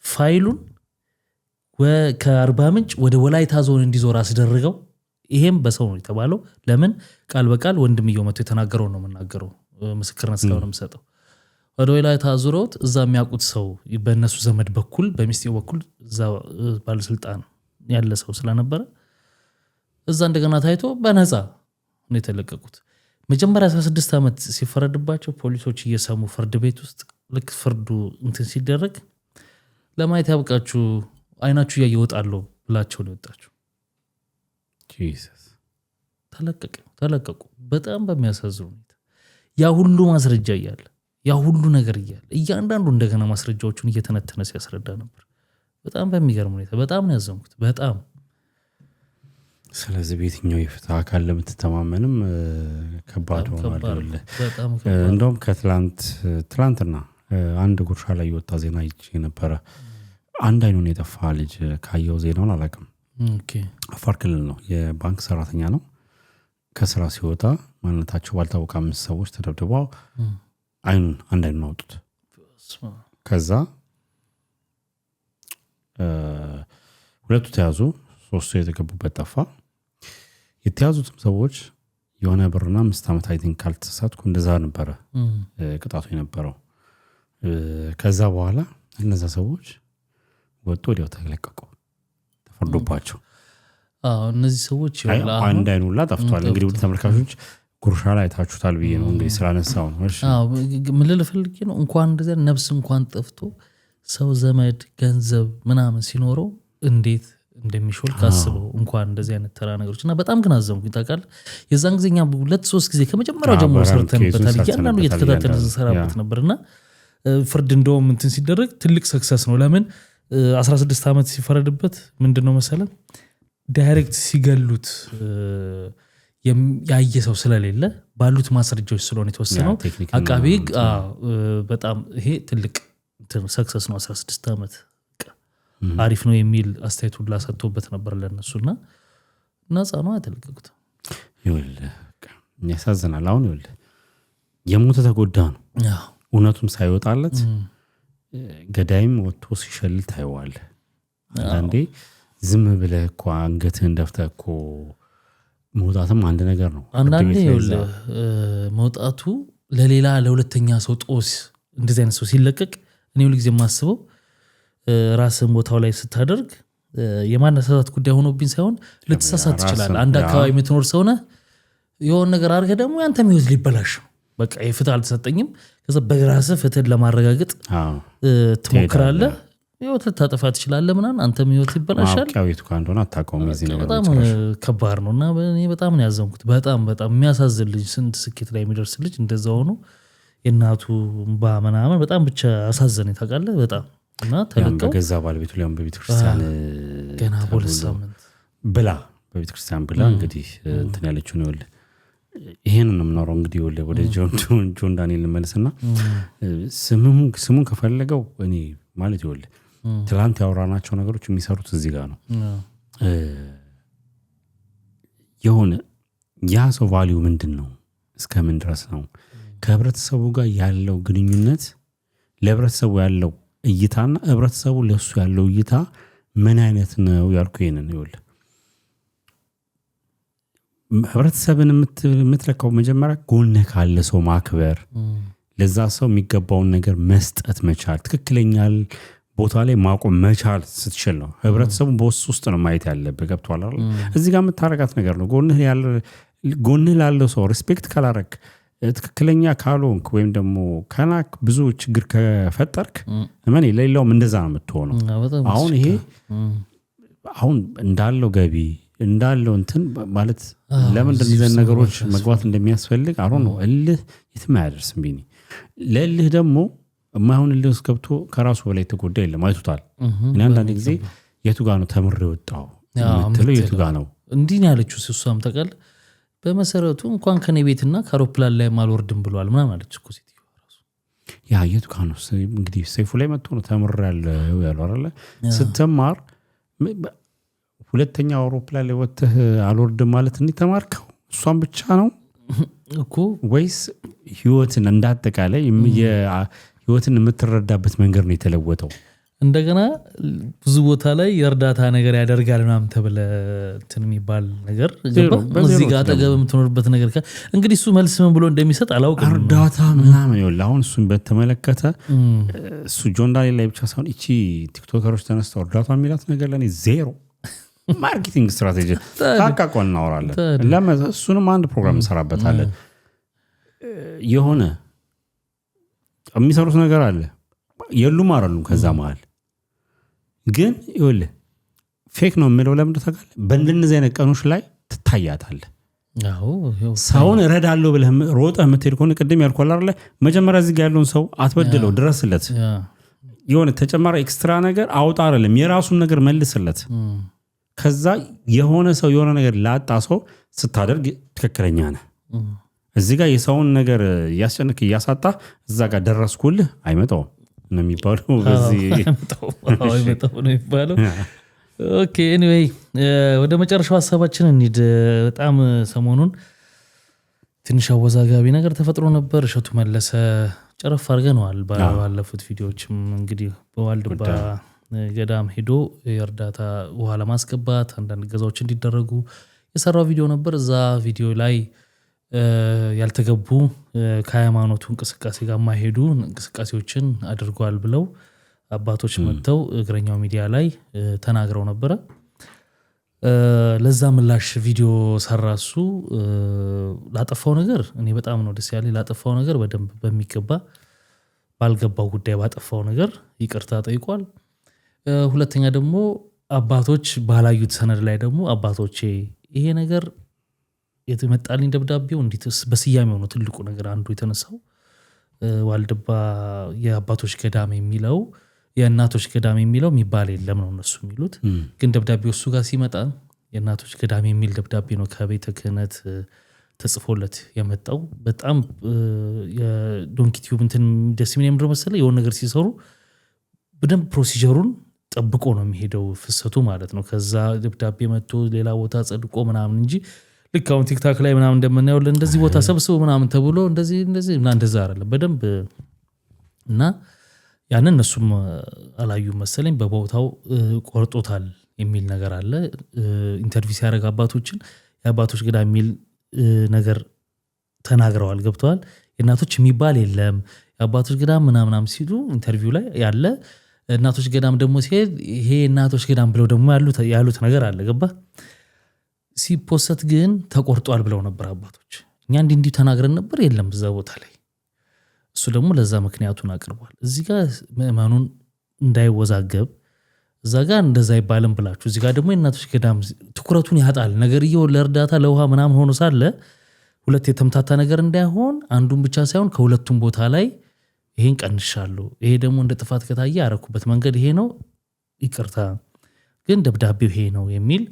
A: ፋይሉን ከአርባ ምንጭ ወደ ወላይታ ዞን እንዲዞር አስደርገው ይሄም በሰው ነው የተባለው ለምን ቃል በቃል ወንድምየው መጥቶ የተናገረው ነው መናገረው ምስክርነት ስለሆነ መስጠው ወደ ወላይታ ዞሮት እዛ የሚያውቁት ሰው በእነሱ ዘመድ በኩል በሚስቴው በኩል እዛ ባለስልጣን ያለ ሰው ስለነበረ እዛ እንደገና ታይቶ በነፃ ነው የተለቀቁት መጀመሪያ 16 ዓመት ሲፈረድባቸው ፖሊሶች እየሰሙ ፍርድ ቤት ውስጥ ልክ ፍርዱ እንትን ሲደረግ ለማየት ያብቃችሁ አይናችሁ ያይወጣለው ብላቸው ነው የወጣቸው
B: ጂሰስ
A: ተለቀቁ በጣም በሚያሳዝኑ ሁኔታ ያ ሁሉ ማስረጃ እያለ ያ ሁሉ ነገር እያለ እያንዳንዱ እንደገና ማስረጃዎቹን እየተነተነ ሲያስረዳ ነበር በጣም በሚገርም ሁኔታ በጣም ነው ያዘንኩት በጣም
B: ስለዚህ በየትኛው የፍትህ አካል ለምትተማመንም ከባድ ሆኗል እንደውም ትላንትና አንድ ጉርሻ ላይ የወጣ ዜና ይቼ ነበረ አንድ አይኑን የጠፋ ልጅ ካየው ዜናውን አላውቅም አፋር ክልል ነው የባንክ ሰራተኛ ነው ከስራ ሲወጣ ማንነታቸው ባልታወቀ 5 ሰዎች ተደብድበው አንድ አይኑን አወጡት ከዛ ሁለቱ ተያዙ 3 የተገቡበት ጠፋ የተያዙትም ሰዎች የሆነ ብርና 5 ዓመት አይ ቲንክ ካልተሳሳትኩ እንደዛ ነበረ ቅጣቱ የነበረው ከዛ በኋላ እነዛ ሰዎች ወጥቶ ወዲያው ተለቀቁ ተፈርዶባቸው
A: እነዚህ ሰዎች
B: አንድ አይኑላ ጠፍቷል እንግዲህ ውድ ተመልካቾች ጉርሻ ላይ ታችሁታል ብዬ ነው እንግዲህ ስላነሳው ነው እሺ
A: ምን ልፈልግ ነው እንኳን እንደዚህ ነፍስ እንኳን ጠፍቶ ሰው ዘመድ ገንዘብ ምናምን ሲኖረው እንዴት እንደሚሾል ካስበው እንኳን እንደዚህ አይነት ተራ ነገሮችና በጣም ግን አዘንኩኝ ታውቃለህ የዛን ጊዜኛ 2-3 ጊዜ ከመጀመሪያው ጀምሮ ሰርተንበታል ያንኑ እየተከታተልን እንሰራበት ነበርና ፍርድ እንደውም እንትን ሲደረግ ትልቅ ሰክሰስ ነው ለምን 16 ዓመት ሲፈረድበት ምንድነው መሰለም ዳይሬክት ሲገሉት ያየ ሰው ስለሌለ ባሉት ማስረጃዎች ስለሆነ የተወሰነው አቃቤ በጣም ይሄ ትልቅ ሰክሰስ ነው 16 ዓመት አሪፍ ነው የሚል አስተያየት ሁላ ሰጥቶበት ነበር ለነሱና ነፃ ነው ያተለቀቁት
B: ይኸውልህ ያሳዝናል አሁን ይኸውልህ የሞተ ተጎዳ ነው እውነቱም ሳይወጣለት ገዳይም ወጥቶ ሲሸል ታይዋል አንዴ ዝም ብለህ እኮ አንገትህን ደፍተህ እኮ መውጣትም አንድ ነገር ነው
A: አንዳንዴ ይኸውልህ መውጣቱ ለሌላ ለሁለተኛ ሰው ጦስ እንደዚህ አይነት ሰው ሲለቀቅ እኔ ሁሉ ጊዜ የማስበው ራስን ቦታው ላይ ስታደርግ የማነሳሳት ጉዳይ ሆኖብኝ ሳይሆን ልትሳሳት ይችላል አንድ አካባቢ የምትኖር ሰው ነህ የሆነ ነገር አድርገህ ደግሞ ያንተም ህይወት ሊበላሽ በቃ የፍትህ አልተሰጠኝም ከዛ በራስህ ፍትህን ለማረጋገጥ ትሞክራለህ ህይወት ልታጠፋ ትችላለህ ምናምን አንተም ህይወት ይበላሻል
B: ማውቂያዊቱ ካንዶና አታውቀውም እዚህ ነገር
A: በጣም ከባድ ነውና እኔ በጣም ነው ያዘንኩት በጣም የሚያሳዝን ልጅ ስንት ስኬት ላይ የሚደርስ ልጅ እንደዛ ሆኖ የእናቱ እንባ ምናምን በጣም ብቻ አሳዘነኝ ታውቃለህ በጣም እና ተለቀው
B: በገዛ ባለቤቱ ላይ በቤተክርስቲያን
A: ገና በሁለት ሳምንት
B: ብላ በቤተክርስቲያን ብላ እንግዲህ እንትን ያለችው ነው ይኸውልህ ይሄንን ነው የምናወራው እንግዲህ ወደ ጆን ዳንኤል ልመለስና ስሙን ከፈለገው እኔ ማለት ይኸውልህ ትላንት ያወራናቸው ነገሮች የሚሰሩት እዚህ ጋር ነው የሆነ ያ ሰው ቫልዩ ምንድነው እስከምን ድረስ ነው ከህብረተሰቡ ጋር ያለው ግንኙነት ለህብረተሰቡ ያለው እይታና ህብረተሰቡ ለሱ ያለው እይታ ምን አይነት ነው ያልኩ ይሄንን ይኸውልህ ህብረተሰብን የምትለካው መጀመሪያ ጎንህ ካለ ሰው ማክበር ለዛ ሰው የሚገባውን ነገር መስጠት መቻል ትክክለኛል ቦታ ላይ ማቆም መቻል ስትችል ነው ህብረተሰቡ በውስጥ ነው ማየት ያለበት ገብቷል አይደል እዚህ ጋር የምታረጋት ነገር ነው ጎንህ ላለው ሰው ሪስፔክት ካላረክ ትክክለኛ ካልሆንክ ወይም ደግሞ ከናክ ብዙ ችግር ከፈጠርክ ማን ሌላውም እንደዛ ነው የምትሆነው አሁን ይሄ አሁን እንዳለው ገቢ እንዳለው እንትን ማለት ለምን እንደዚህ ነገሮች መግባት እንደሚያስፈልግ አሁን ነው እልህ የትም አያደርስም ቢኒ ለልህ ደግሞ ማሁን ልስ ገብቶ ከራሱ በላይ ተጎዳ የለም አይቷል እና አንዳንድ ጊዜ የቱ ጋር ነው ተምር ወጣው ምትለው የቱ ጋር ነው
A: እንዲህ ነው ያለችው እሷም ተቀል በመሰረቱ እንኳን ከኔ ቤትና ከአውሮፕላን ላይ ማልወርድም ብሏል ምናምን አለች እኮ ሴትዮ ራሱ
B: ያ የቱ ጋር ነው እንግዲህ ሰይፉ ላይ መጥቶ ነው ተምር ያለው አይደል ስትማር ሁለተኛ አውሮፕላን ላይ ወጥተህ አልወርድም ማለት እንዴ ተማርከው እሷን ብቻ ነው
A: እኮ
B: ወይስ ህይወትን እንዳጠቃላይ ህይወትን የምትረዳበት መንገድ ነው የተለወጠው
A: እንደገና ብዙ ቦታ ላይ የእርዳታ ነገር ያደርጋል ምናምን ተብለ እንትን የሚባል ነገር እዚህ ጋር አጠገብ የምትኖርበት ነገር እንግዲህ እሱ መልስ ምን ብሎ እንደሚሰጥ አላውቅም
B: እርዳታ ምናምን ይኸውልህ አሁን እሱን በተመለከተ እሱ ጆን ዳንኤል ላይ ብቻ ሳይሆን እቺ ቲክቶከሮች ተነስተው እርዳታ የሚላት ነገር ለኔ ዜሮ ማርኬቲንግ ስትራቴጂ ታቃቆን እናወራለን ለምን እሱንም አንድ ፕሮግራም እንሰራበታለን የሆነ የሚሰሩት ነገር አለ የሉም አይደሉም ከዛ መሃል ግን ይኸውልህ ፌክ ነው የሚለው ለምን ተጋለ በእንደነዚህ አይነት ቀኖች ላይ ትታያታለህ
A: አዎ
B: ሰውን እረዳለሁ ብለህ ሮጠህ የምትሄድ ከሆነ ቅድም ያልኳል አይደል መጀመሪያ እዚህ ጋር ያለውን ሰው አትበድለው ድረስለት የሆነ ተጨማሪ ኤክስትራ ነገር አውጣ አይደለም የራሱን ነገር መልስለት ከዛ የሆነ ሰው የሆነ ነገር ላጣ ሰው ስታደርግ ትክክለኛ ነህ እዚህ ጋር የሰውን ነገር ያስጨንቅ ያሳጣ እዛ ጋር ደረስኩልህ አይመጣውም ነው የሚባለው በዚህ
A: አይመጣው ነው የሚባለው ኦኬ ኤኒዌይ ወደ መጨረሻው ሐሳባችን እንሂድ በጣም ሰሞኑን ትንሽ አወዛጋቢ ነገር ተፈጥሮ ነበር እሸቱ መለሰ ጨረፍ አድርገናል ባለፉት ቪዲዮዎችም እንግዲህ በዋልድባ ገዳም ሄዶ የእርዳታ ውሃ ለማስገባት አንዳንድ ገዛዎች እንዲደረጉ የሰራው ቪዲዮ ነበር እዛ ቪዲዮ ላይ ያልተገቡ ከሃይማኖቱ እንቅስቃሴ ጋር ማይሄዱ እንቅስቃሴዎችን አድርጓል ብለው አባቶች መጥተው እግረኛው ሚዲያ ላይ ተናግረው ነበር ለዛ ምላሽ ቪዲዮ ሰራሱ ላጠፋው ነገር እኔ በጣም ነው ደስ ያለኝ ላጠፋው ነገር በደንብ በሚገባ ባልገባው ጉዳይ ባጠፋው ነገር ይቅርታ ጠይቋል ሁለተኛ ደግሞ አባቶች ባላዩት ሰነድ ላይ ደግሞ አባቶቼ ይሄ ነገር የተመጣልኝ ደብዳቤው እንዴት በስያሜው ነው ትልቁ ነገር አንዱ የተነሳው ዋልድባ የአባቶች ገዳም የሚለው የእናቶች ገዳም የሚለው የሚባል የለም ነው እነሱ የሚሉት ግን ደብዳቤው እሱ ጋር ሲመጣ የእናቶች ገዳም የሚል ደብዳቤ ነው ከቤተ ክህነት ተጽፎለት የመጣው በጣም የዶንኪቲዩብ እንትን ደስ ምን የምድር መሰለ የሆነ ነገር ሲሰሩ በደንብ ፕሮሲጀሩን ጠብቆ ነው የሚሄደው ፍሰቱ ማለት ነው ከዛ ደብዳቤ መጥቶ ሌላ ቦታ ጸድቆ ምናምን እንጂ ልክ አሁን ቲክታክ ላይ ምናምን እንደምናየው እንደዚህ ቦታ ሰብስበው ምናምን ተብሎ እንደዚህ እና እንደዛ አይደለም በደንብ እና ያንን እነሱም አላዩ መሰለኝ በቦታው ቆርጦታል የሚል ነገር አለ ኢንተርቪው ሲያደርግ አባቶችን የአባቶች ገዳም የሚል ነገር ተናግረዋል ገብተዋል የእናቶች የሚባል የለም የአባቶች ገዳም ምናምናም ሲሉ ኢንተርቪው ላይ ያለ እናቶች ገዳም ደግሞ ሲሄድ ይሄ እናቶች ገዳም ብለው ደግሞ ያሉት ነገር አለ ገባ ሲፖስት ግን ተቆርጧል ብለው ነበር አባቶች እኛ እንዲህ ተናግረን ነበር የለም በዛ ቦታ ላይ እሱ ደግሞ ለዛ ምክንያቱን አቅርቧል እዚህ ጋር ምእመኑን እንዳይወዛገብ እዛ ጋር እንደዛ ይባልም ብላችሁ እዚህ ጋር ደግሞ የእናቶች ገዳም ትኩረቱን ያጣል ነገርየው ለእርዳታ ለውሃ ምናምን ሆኖ ሳለ ሁለት የተምታታ ነገር እንዳይሆን አንዱን ብቻ ሳይሆን ከሁለቱም ቦታ ላይ ይሄን ቀንሻለሁ ይሄ ደግሞ እንደ ጥፋት ከታየ ያረኩበት መንገድ ይሄ ነው ይቅርታ ግን ደብዳቤው ይሄ ነው የሚል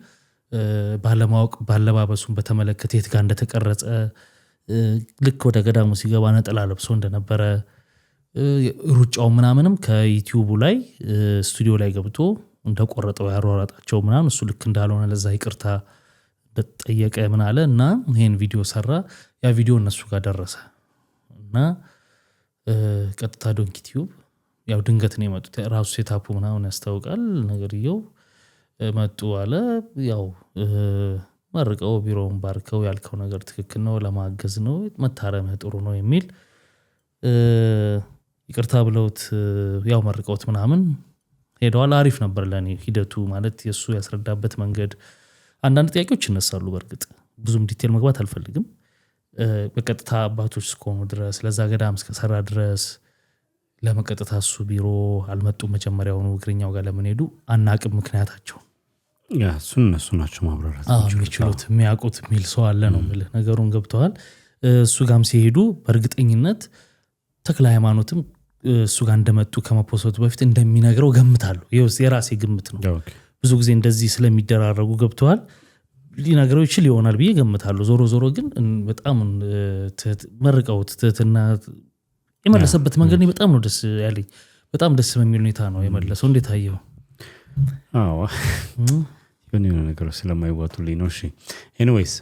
A: ባለማወቅ ባለባበሱን በተመለከተ የት ጋር እንደተቀረጸ ልክ ወደ ገዳሙ ሲገባ ነጠላ ለብሶ እንደነበረ ሩጫው ምናምንም ከዩቲዩቡ ላይ ስቱዲዮ ላይ ገብቶ እንደቆረጠው ያሯራጣቸው ምናምን እሱ ልክ እንዳልሆነ ለዛ ይቅርታ በጠየቀ ምን አለ እና ይሄን ቪዲዮ ሰራ ያ ቪዲዮ እነሱ ጋር ደረሰ እና ቀጥታ ዶንኪቲዩብ ያው ድንገት ነው የመጡት ራሱ ሴታፑ ምናምን ያስታውቃል ነገርየው መጡ አለ ያው መርቀው ቢሮውን ባርከው ያልከው ነገር ትክክል ነው ለማገዝ ነው መታረም ጥሩ ነው የሚል ይቅርታ ብለውት ያው መርቀውት ምናምን ሄደዋል። አሪፍ ነበር ለኔ ሂደቱ ማለት የሱ ያስረዳበት መንገድ። አንዳንድ ጥያቄዎች ይነሳሉ በእርግጥ ብዙም ዲቴል መግባት አልፈልግም። በቀጥታ አባቶች እስከሆኑ ድረስ ለዛ ገዳም እስከሰራ ድረስ ለመቀጥታ እሱ ቢሮ አልመጡም። መጀመሪያውኑ እግረኛው ጋር ለምን ሄዱ አናቅም ምክንያታቸው።
B: እሱን እነሱ ናቸው ማብራራት
A: የሚችሉት የሚያውቁት የሚል ሰው አለ ነው የምልህ። ነገሩን ገብተዋል። እሱ ጋም ሲሄዱ በእርግጠኝነት ተክለ ሃይማኖትም እሱ ጋር እንደመጡ ከመፖሰቱ በፊት እንደሚነግረው ገምታለሁ። የራሴ ግምት ነው። ብዙ ጊዜ እንደዚህ ስለሚደራረጉ ገብተዋል ሊነግረው ይችል ይሆናል ብዬ ገምታለሁ። ዞሮ ዞሮ ግን በጣም መርቀውት ትህትና የመለሰበት መንገድ እኔ በጣም ነው ደስ ያለኝ። በጣም ደስ በሚል ሁኔታ ነው የመለሰው። እንዴት አየው?
B: አዎ የሆነ ነገር ስለማይዋጡልኝ ነው። እሺ ኤኒዌይስ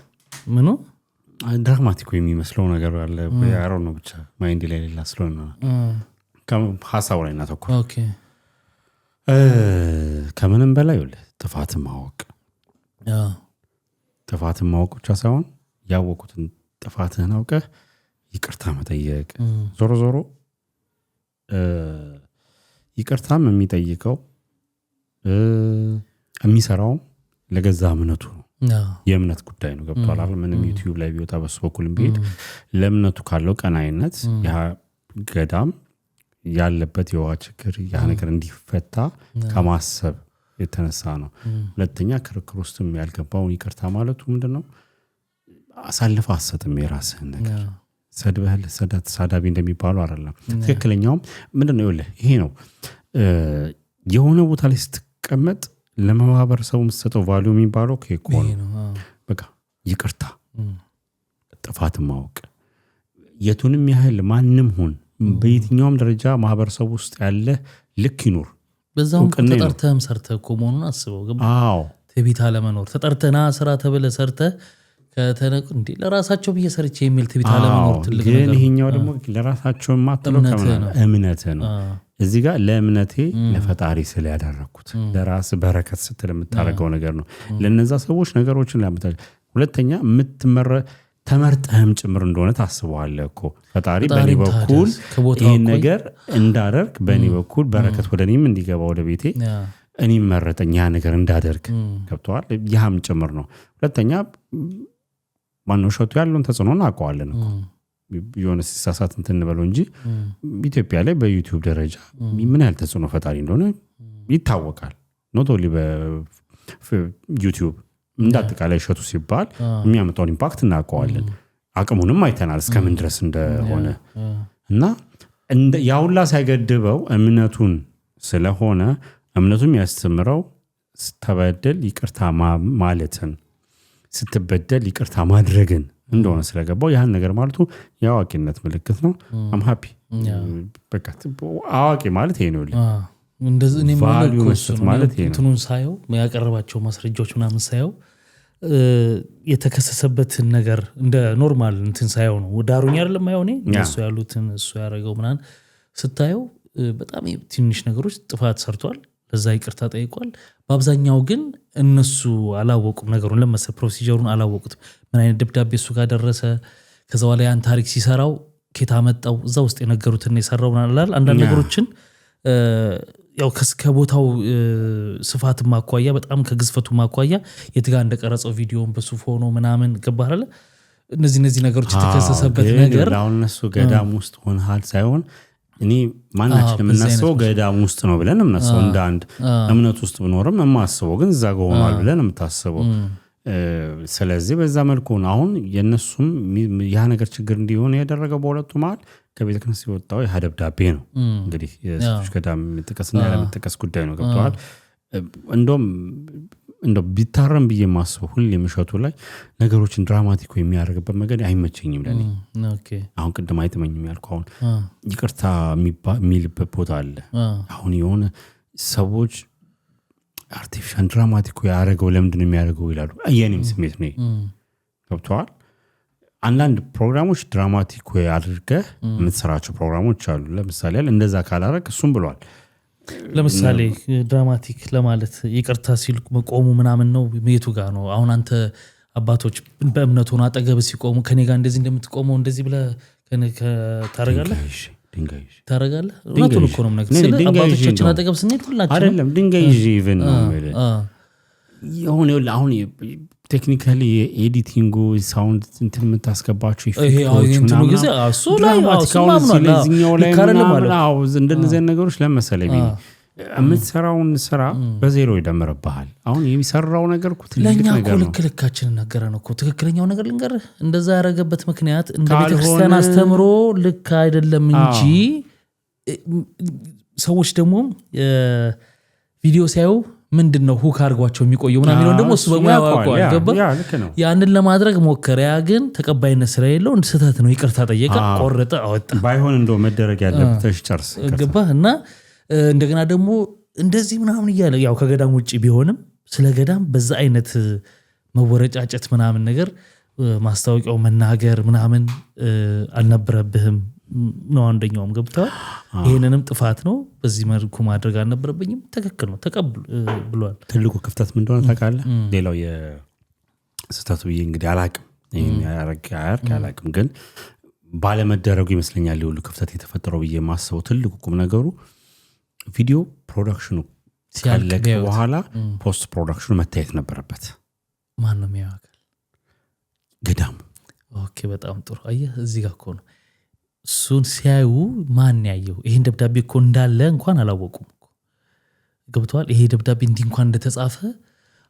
A: ምኑ
B: ድራማቲክ የሚመስለው ነገር አለ ያረው ነው ብቻ ማይንድ ላይ ሌላ ስለሆነ ሀሳቡ ላይ እናተኩር።
A: ኦኬ
B: ከምንም በላይ ጥፋትን ማወቅ ጥፋትን ማወቅ ብቻ ሳይሆን ያወቁትን ጥፋትህን አውቀህ ይቅርታ መጠየቅ። ዞሮ ዞሮ ይቅርታም የሚጠይቀው የሚሰራው ለገዛ እምነቱ ነው። የእምነት ጉዳይ ነው። ገብቷል አይደል? ምንም ዩቲዩብ ላይ ቢወጣ በሱ በኩልም ቢሄድ ለእምነቱ ካለው ቀናይነት ያ ገዳም ያለበት የውሃ ችግር ያ ነገር እንዲፈታ ከማሰብ የተነሳ ነው። ሁለተኛ ክርክር ውስጥም ያልገባውን ይቅርታ ማለቱ ምንድነው? አሳልፈ አሰጥም የራስህን ነገር ሰድበህል ሳዳቢ እንደሚባለው አይደለም። ትክክለኛውም ምንድነው ይሄ ነው። የሆነ ቦታ ላይ ስትቀመጥ ለማህበረሰቡ የምትሰጠው ቫልዩ የሚባለው ከኮን በቃ ይቅርታ ጥፋትን ማወቅ የቱንም ያህል ማንም ሁን በየትኛውም ደረጃ ማህበረሰቡ ውስጥ ያለ ልክ ይኑር።
A: በዛው ተጠርተህም ሰርተህ እኮ መሆኑን አስበው። ገባ?
B: አዎ
A: ትዕቢት አለመኖር ተጠርተና ስራ ተብለህ ሰርተህ ከተነቁ እንዴ ለራሳቸው በየሰርቼ የሚል ትዕቢት አለመኖር ትልቅ ነገር ነው።
B: ግን ይሄኛው ደግሞ ለራሳቸው ማጥለው እምነት ነው። እዚህ ጋር ለእምነቴ ለፈጣሪ ስለ ያደረኩት ለራስ በረከት ስትል የምታረገው ነገር ነው። ለነዛ ሰዎች ነገሮችን ላምጣ። ሁለተኛ ተመርጠህም ጭምር እንደሆነ ታስበዋለህ እኮ ፈጣሪ በኔ በኩል ይሄን ነገር እንዳደርግ በኔ በኩል በረከት ወደኔም እንዲገባ ወደ ቤቴ እኔም መረጠኝ ያ ነገር እንዳደርግ። ገብቷል? ያም ጭምር ነው። ሁለተኛ ማነው ሸቱ ያለውን ተጽዕኖ አውቀዋለን እኮ የሆነ ሲሳሳት እንትን እንበለው እንጂ ኢትዮጵያ ላይ በዩቲዩብ ደረጃ ምን ያህል ተጽዕኖ ፈጣሪ እንደሆነ ይታወቃል። ኖት ኦንሊ በዩቲዩብ እንዳጠቃላይ ሸቱ ሲባል የሚያመጣውን ኢምፓክት እናውቀዋለን። አቅሙንም አይተናል እስከምን ድረስ እንደሆነ እና ያውላ ሳይገድበው እምነቱን ስለሆነ እምነቱም ያስተምረው ስተበደል ይቅርታ ማለትን ስትበደል ይቅርታ ማድረግን እንደሆነ ስለገባው ያን ነገር ማለቱ የአዋቂነት ምልክት ነው። አም ሃፒ በቃ አዋቂ ማለት ይሄ ነው።
A: እንደዚህ እኔ ማለት ይሄ ነው። ሳየው ያቀረባቸው ማስረጃዎች ምናምን ሳየው የተከሰሰበትን ነገር እንደ ኖርማል እንትን ሳየው ነው ዳሩኝ አይደለም አይሆኔ እሱ ያሉትን እሱ ያረጋው ምናን ስታየው በጣም ትንሽ ነገሮች ጥፋት ሰርቷል። ለዛ ይቅርታ ጠይቋል። በአብዛኛው ግን እነሱ አላወቁም ነገሩን ለመሰለ ፕሮሲጀሩን አላወቁትም። ምን አይነት ደብዳቤ እሱ ጋር ደረሰ ከዛ በኋላ ያን ታሪክ ሲሰራው ኬታ መጣው እዛ ውስጥ የነገሩትን የሰራው ማለት አንዳንድ ነገሮችን ያው ከቦታው ስፋት ማቋያ በጣም ከግዝፈቱ ማቋያ የትጋ እንደቀረጸው ቪዲዮን በሱፍ ሆኖ ምናምን ገባራለ እነዚህ ነገሮች የተከሰሰበት ነገር
B: አሁን እነሱ ገዳም ውስጥ ሆነሃል ሳይሆን እኔ ማናችንም እናስበው ገዳም ውስጥ ነው ብለን እናስበው እንደ አንድ እምነት ውስጥ ብኖርም የማስበው ግን እዛ ጋር ሆኗል ብለን የምታስበው። ስለዚህ በዛ መልኩ ነው አሁን የነሱም ያ ነገር ችግር እንዲሆን ያደረገው በሁለቱ መሃል ከቤተ ክርስቲያን ሲወጣው ያ ደብዳቤ ነው። እንግዲህ የሴቶች ገዳም ተቀስና ያለመጠቀስ ጉዳይ ነው። ገብቷል? እንደው ቢታረም ብዬ ማስበው ሁሉ የምሸቱ ላይ ነገሮችን ድራማቲክ የሚያደርግበት መንገድ አይመቸኝም ለኔ። አሁን ቅድም አይተመኝም ያልኩህ አሁን ይቅርታ የሚልበት ቦታ አለ። አሁን የሆነ ሰዎች አርቲፊሻል ድራማቲክ ያደረገው ለምንድን ነው የሚያደርገው ይላሉ። የኔም ስሜት ነው። ገብቷል? አንዳንድ ፕሮግራሞች ድራማቲክ አድርገህ የምትሰራቸው ፕሮግራሞች አሉ። ለምሳሌ እንደዛ ካላረግ እሱም ብሏል።
A: ለምሳሌ ድራማቲክ ለማለት ይቅርታ ሲል መቆሙ ምናምን ነው የቱ ጋር ነው? አሁን አንተ አባቶች በእምነቱ ነው አጠገብ ሲቆሙ ከኔ ጋር እንደዚህ እንደምትቆመው እንደዚህ ብለህ ታረጋለህ እውነቱን እኮ ነው የምነግርህ ስለ አባቶቻችን አጠገብ ስንሄድ ሁላችን
B: አይደለም ድንጋይ ይዤ ኢቭን ነው የሆነ አሁን ቴክኒካሊ ኤዲቲንጉ ሳውንድ እንትን የምታስገባቸው ኢፌክቶች እንደነዚህ ነገሮች ለመሰለኝ የምትሰራውን ስራ በዜሮ ይደምርብሃል። አሁን የሚሰራው ነገር እኮ ትልቅ ነገር ነው።
A: ልክልካችንን ነገረን እኮ ትክክለኛው ነገር ልንገርህ እንደዛ ያደረገበት ምክንያት እንደ ቤተክርስቲያን አስተምሮ ልክ አይደለም እንጂ ሰዎች ደግሞ ቪዲዮ ሲያዩ ምንድነው ሁክ አድርጓቸው የሚቆየው ምናምን ነው ደግሞ እሱ በሙያው ያውቀዋል ገባ ያንን ለማድረግ ሞከረ ያ ግን ተቀባይነት ስለሌለው ስህተት ነው ይቅርታ ጠየቀ ቆረጠ አወጣ
B: ባይሆን እንደው መደረግ ያለበት ጨርስ
A: ገባ እና እንደገና ደግሞ እንደዚህ ምናምን እያለ ያው ከገዳም ውጪ ቢሆንም ስለ ገዳም በዛ አይነት መወረጫጨት ምናምን ነገር ማስታወቂያው መናገር ምናምን አልነበረብህም ነው አንደኛውም ገብቷል ይሄንንም ጥፋት ነው በዚህ መልኩ ማድረግ አልነበረብኝም ትክክል ነው ተቀበል ብሏል።
B: ትልቁ ክፍተት ምን እንደሆነ ታውቃለህ? ሌላው የስተቱ ብዬ እንግዲህ አላቅም አላቅም ግን ባለመደረጉ ይመስለኛል ሁሉ ክፍተት የተፈጠረው ብዬ ማስበው ትልቁ ቁም ነገሩ ቪዲዮ ፕሮዳክሽኑ ሲያለቅ በኋላ ፖስት ፕሮዳክሽኑ መታየት ነበረበት።
A: ማን ነው የሚያውቀው?
B: ገዳሙ።
A: ኦኬ በጣም ጥሩ አየህ እዚህ ጋር እኮ ነው እሱን ሲያዩ ማን ያየው ይሄን ደብዳቤ እኮ እንዳለ እንኳን አላወቁም እኮ ገብቷል። ይሄ ደብዳቤ እንዲህ እንኳን እንደተጻፈ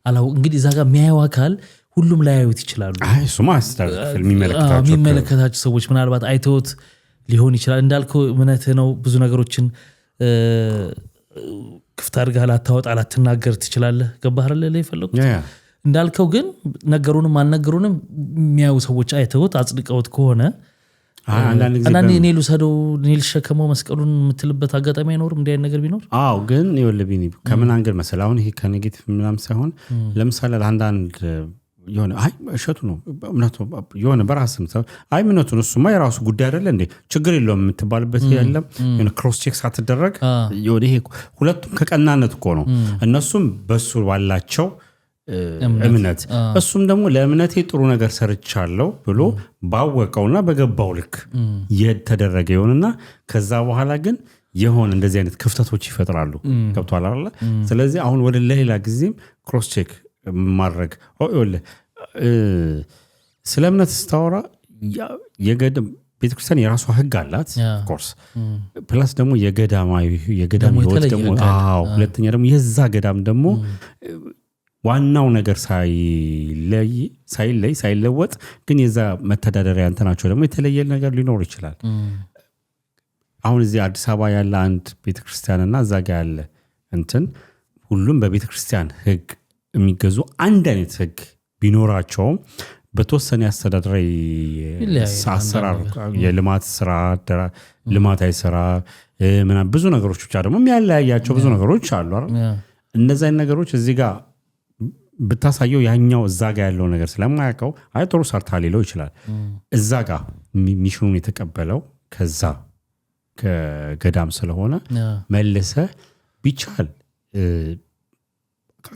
A: አላወቁም። እንግዲህ እዛ ጋር የሚያየው አካል ሁሉም ላያዩት ይችላሉ።
B: አይ እሱማ አስተካክል
A: የሚመለከታቸው ሰዎች ምናልባት አይተውት ሊሆን ይችላል። እንዳልከው እምነትህ ነው ብዙ ነገሮችን ክፍት አድርገህ ላታወጣ ላትናገር ትችላለህ። ገባህ አይደል የፈለኩት እንዳልከው ግን ነገሩንም አልነገሩንም የሚያዩ ሰዎች አይተውት አጽድቀውት ከሆነ አንዳንዴ እኔ ልውሰደው እኔ ልሸከመው መስቀሉን የምትልበት አጋጣሚ አይኖርም እንዲህ አይነት ነገር ቢኖር?
B: አዎ ግን ይወልብኝ ከምን አንገር መሰለህ አሁን ይሄ ከኔጌቲቭ ምናምን ሳይሆን ለምሳሌ አንዳንድ የሆነ አይ እሸቱ ነው እምነቱ የሆነ በራስም ሰው አይ እምነቱ ነው እሱማ የራሱ ጉዳይ አይደለ እንዴ ችግር የለውም የምትባልበት ያለም የሆነ ክሮስ ቼክ ሳትደረግ ይወደ ይሄ ሁለቱም ከቀናነት እኮ ነው እነሱም በሱ ባላቸው እምነት እሱም ደግሞ ለእምነቴ ጥሩ ነገር ሰርቻለሁ ብሎ ባወቀውና በገባው ልክ የተደረገ ይሆንና ከዛ በኋላ ግን የሆነ እንደዚህ አይነት ክፍተቶች ይፈጥራሉ። ገብቷል አይደል? ስለዚህ አሁን ወደ ሌላ ጊዜም ክሮስ ቼክ ማድረግ ስለ እምነት ስታወራ የገዳም ቤተክርስቲያን የራሷ ህግ አላት ኮርስ ፕላስ ደግሞ የገዳም ህይወት ደግሞ ሁለተኛ ደግሞ የዛ ገዳም ደግሞ ዋናው ነገር ሳይለወጥ ግን የዛ መተዳደሪያ እንትናቸው ደግሞ የተለየ ነገር ሊኖር ይችላል። አሁን እዚህ አዲስ አበባ ያለ አንድ ቤተክርስቲያንና እዛ ጋር ያለ እንትን ሁሉም በቤተክርስቲያን ህግ የሚገዙ አንድ አይነት ህግ ቢኖራቸውም በተወሰነ አስተዳደራዊ አሰራር የልማት ስራ ልማታዊ ስራ ምናምን ብዙ ነገሮች ብቻ ደግሞ የሚያለያያቸው ብዙ ነገሮች አሉ አይደል? እነዛ ነገሮች እዚህ ጋር ብታሳየው ያኛው እዛ ጋር ያለው ነገር ስለማያውቀው አይ ጥሩ ሰርታ ሊለው ይችላል። እዛ ጋር ሚሽኑን የተቀበለው ከዛ ከገዳም ስለሆነ መልሰ ቢቻል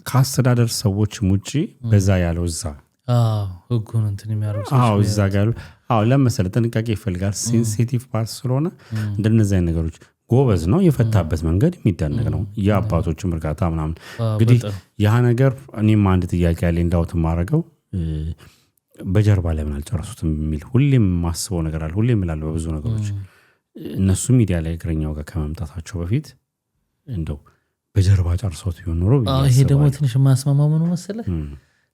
B: ከአስተዳደር ሰዎችም ውጪ በዛ ያለው እዛ
A: ህጉን እንትን የሚያደርጉ
B: እዛ ጋር ለምሳሌ ጥንቃቄ ይፈልጋል። ሴንሲቲቭ ፓርት ስለሆነ እንደነዚህ አይነት ነገሮች ጎበዝ ነው የፈታበት መንገድ የሚደነቅ ነው። የአባቶችም እርጋታ ምናምን እንግዲህ ያ ነገር እኔም አንድ ጥያቄ ያለ እንዳውት ማረገው በጀርባ ላይ ምን አልጨረሱትም የሚል ሁሌም ማስበው ነገር አለ። ሁሌም እላለሁ በብዙ ነገሮች እነሱ ሚዲያ ላይ እግረኛው ጋር ከመምጣታቸው በፊት እንደው በጀርባ ጨርሰውት ቢሆን ኖሮ
A: ይሄ ደግሞ ትንሽ ማስማማው ምን መሰለህ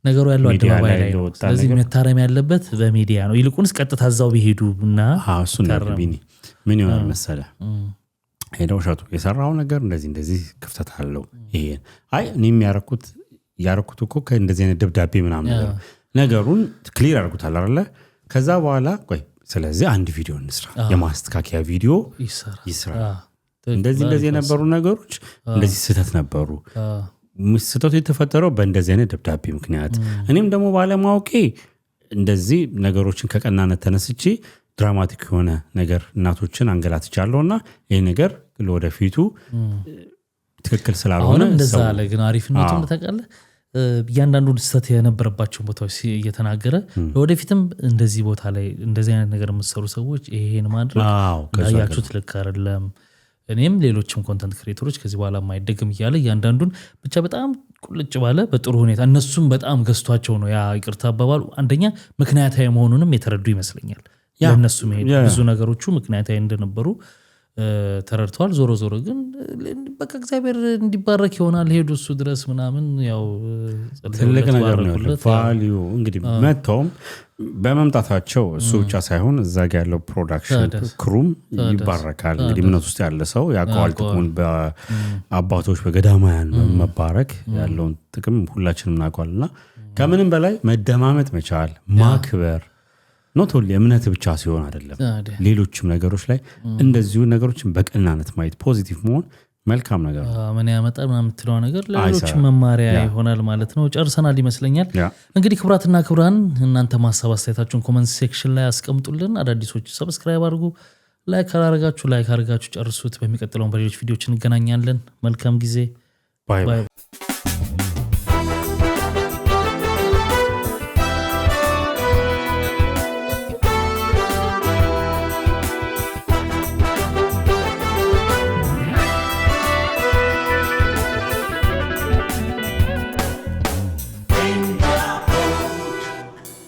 A: ነገሩ ያለው አደባባይ ላይ ነው። ስለዚህ መታረም ያለበት በሚዲያ ነው። ይልቁንስ ቀጥታ እዛው ቢሄዱና
B: እሱ ነገር ምን ይሆናል መሰለህ ሄደው እሸቱ የሰራው ነገር እንደዚህ ክፍተት አለው ይሄን አይ እኔም ያረኩት እኮ ከእንደዚህ አይነት ደብዳቤ ምናምን ነገሩን ክሊር አድርጉታል አይደለ? ከዛ በኋላ ቆይ ስለዚህ አንድ ቪዲዮ እንስራ የማስተካከያ ቪዲዮ ይስራ እንደዚህ የነበሩ ነገሮች እንደዚህ ስህተት ነበሩ ስህተቱ የተፈጠረው በእንደዚህ አይነት ደብዳቤ ምክንያት እኔም ደግሞ ባለማወቄ እንደዚህ ነገሮችን ከቀናነት ተነስቼ ድራማቲክ የሆነ ነገር እናቶችን አንገላትቻለሁና ይሄ ነገር ለወደፊቱ ትክክል ስላልሆነ
A: እንደዛ አለ። ግን አሪፍነቱን ተቀለ እያንዳንዱን ስህተት የነበረባቸውን ቦታዎች እየተናገረ ለወደፊትም እንደዚህ ቦታ ላይ እንደዚህ አይነት ነገር የምትሰሩ ሰዎች ይሄን ማድረግ እንዳያችሁት ልክ አይደለም፣ እኔም ሌሎችም ኮንተንት ክሬተሮች ከዚህ በኋላ የማይደግም እያለ እያንዳንዱን ብቻ በጣም ቁልጭ ባለ በጥሩ ሁኔታ እነሱም በጣም ገዝቷቸው ነው ያ ይቅርታ አባባሉ። አንደኛ ምክንያታዊ መሆኑንም የተረዱ ይመስለኛል። ለእነሱ መሄድ ብዙ ነገሮቹ ምክንያታዊ እንደነበሩ ተረድተዋል። ዞሮ ዞሮ ግን በቃ እግዚአብሔር እንዲባረክ ይሆናል ሄዱ እሱ ድረስ ምናምን ያው
B: ትልቅ ነገር ነው። ቫልዩ እንግዲህ መጥተውም በመምጣታቸው እሱ ብቻ ሳይሆን እዛ ጋ ያለው ፕሮዳክሽን ክሩም ይባረካል። እንግዲህ እምነት ውስጥ ያለ ሰው ያውቀዋል ጥቅሙን። በአባቶች በገዳማያን መባረክ ያለውን ጥቅም ሁላችንም እናውቀዋል። እና ከምንም በላይ መደማመጥ መቻል ማክበር ኖት ኦንሊ እምነት ብቻ ሲሆን አይደለም፣ ሌሎችም ነገሮች ላይ እንደዚሁ ነገሮችን በቀናነት ማየት ፖዚቲቭ መሆን መልካም ነገር ነው።
A: ምን ያመጣል ምናምን የምትለው ነገር ለሌሎች መማሪያ ይሆናል ማለት ነው። ጨርሰናል ይመስለኛል። እንግዲህ ክቡራትና ክቡራን እናንተ ማሳብ አስተያየታችሁን ኮመንት ሴክሽን ላይ አስቀምጡልን። አዳዲሶች ሰብስክራይብ አድርጉ፣ ላይክ አድርጋችሁ ጨርሱት። በሚቀጥለው በሌሎች ቪዲዮዎች እንገናኛለን። መልካም ጊዜ። ባይ ባይ።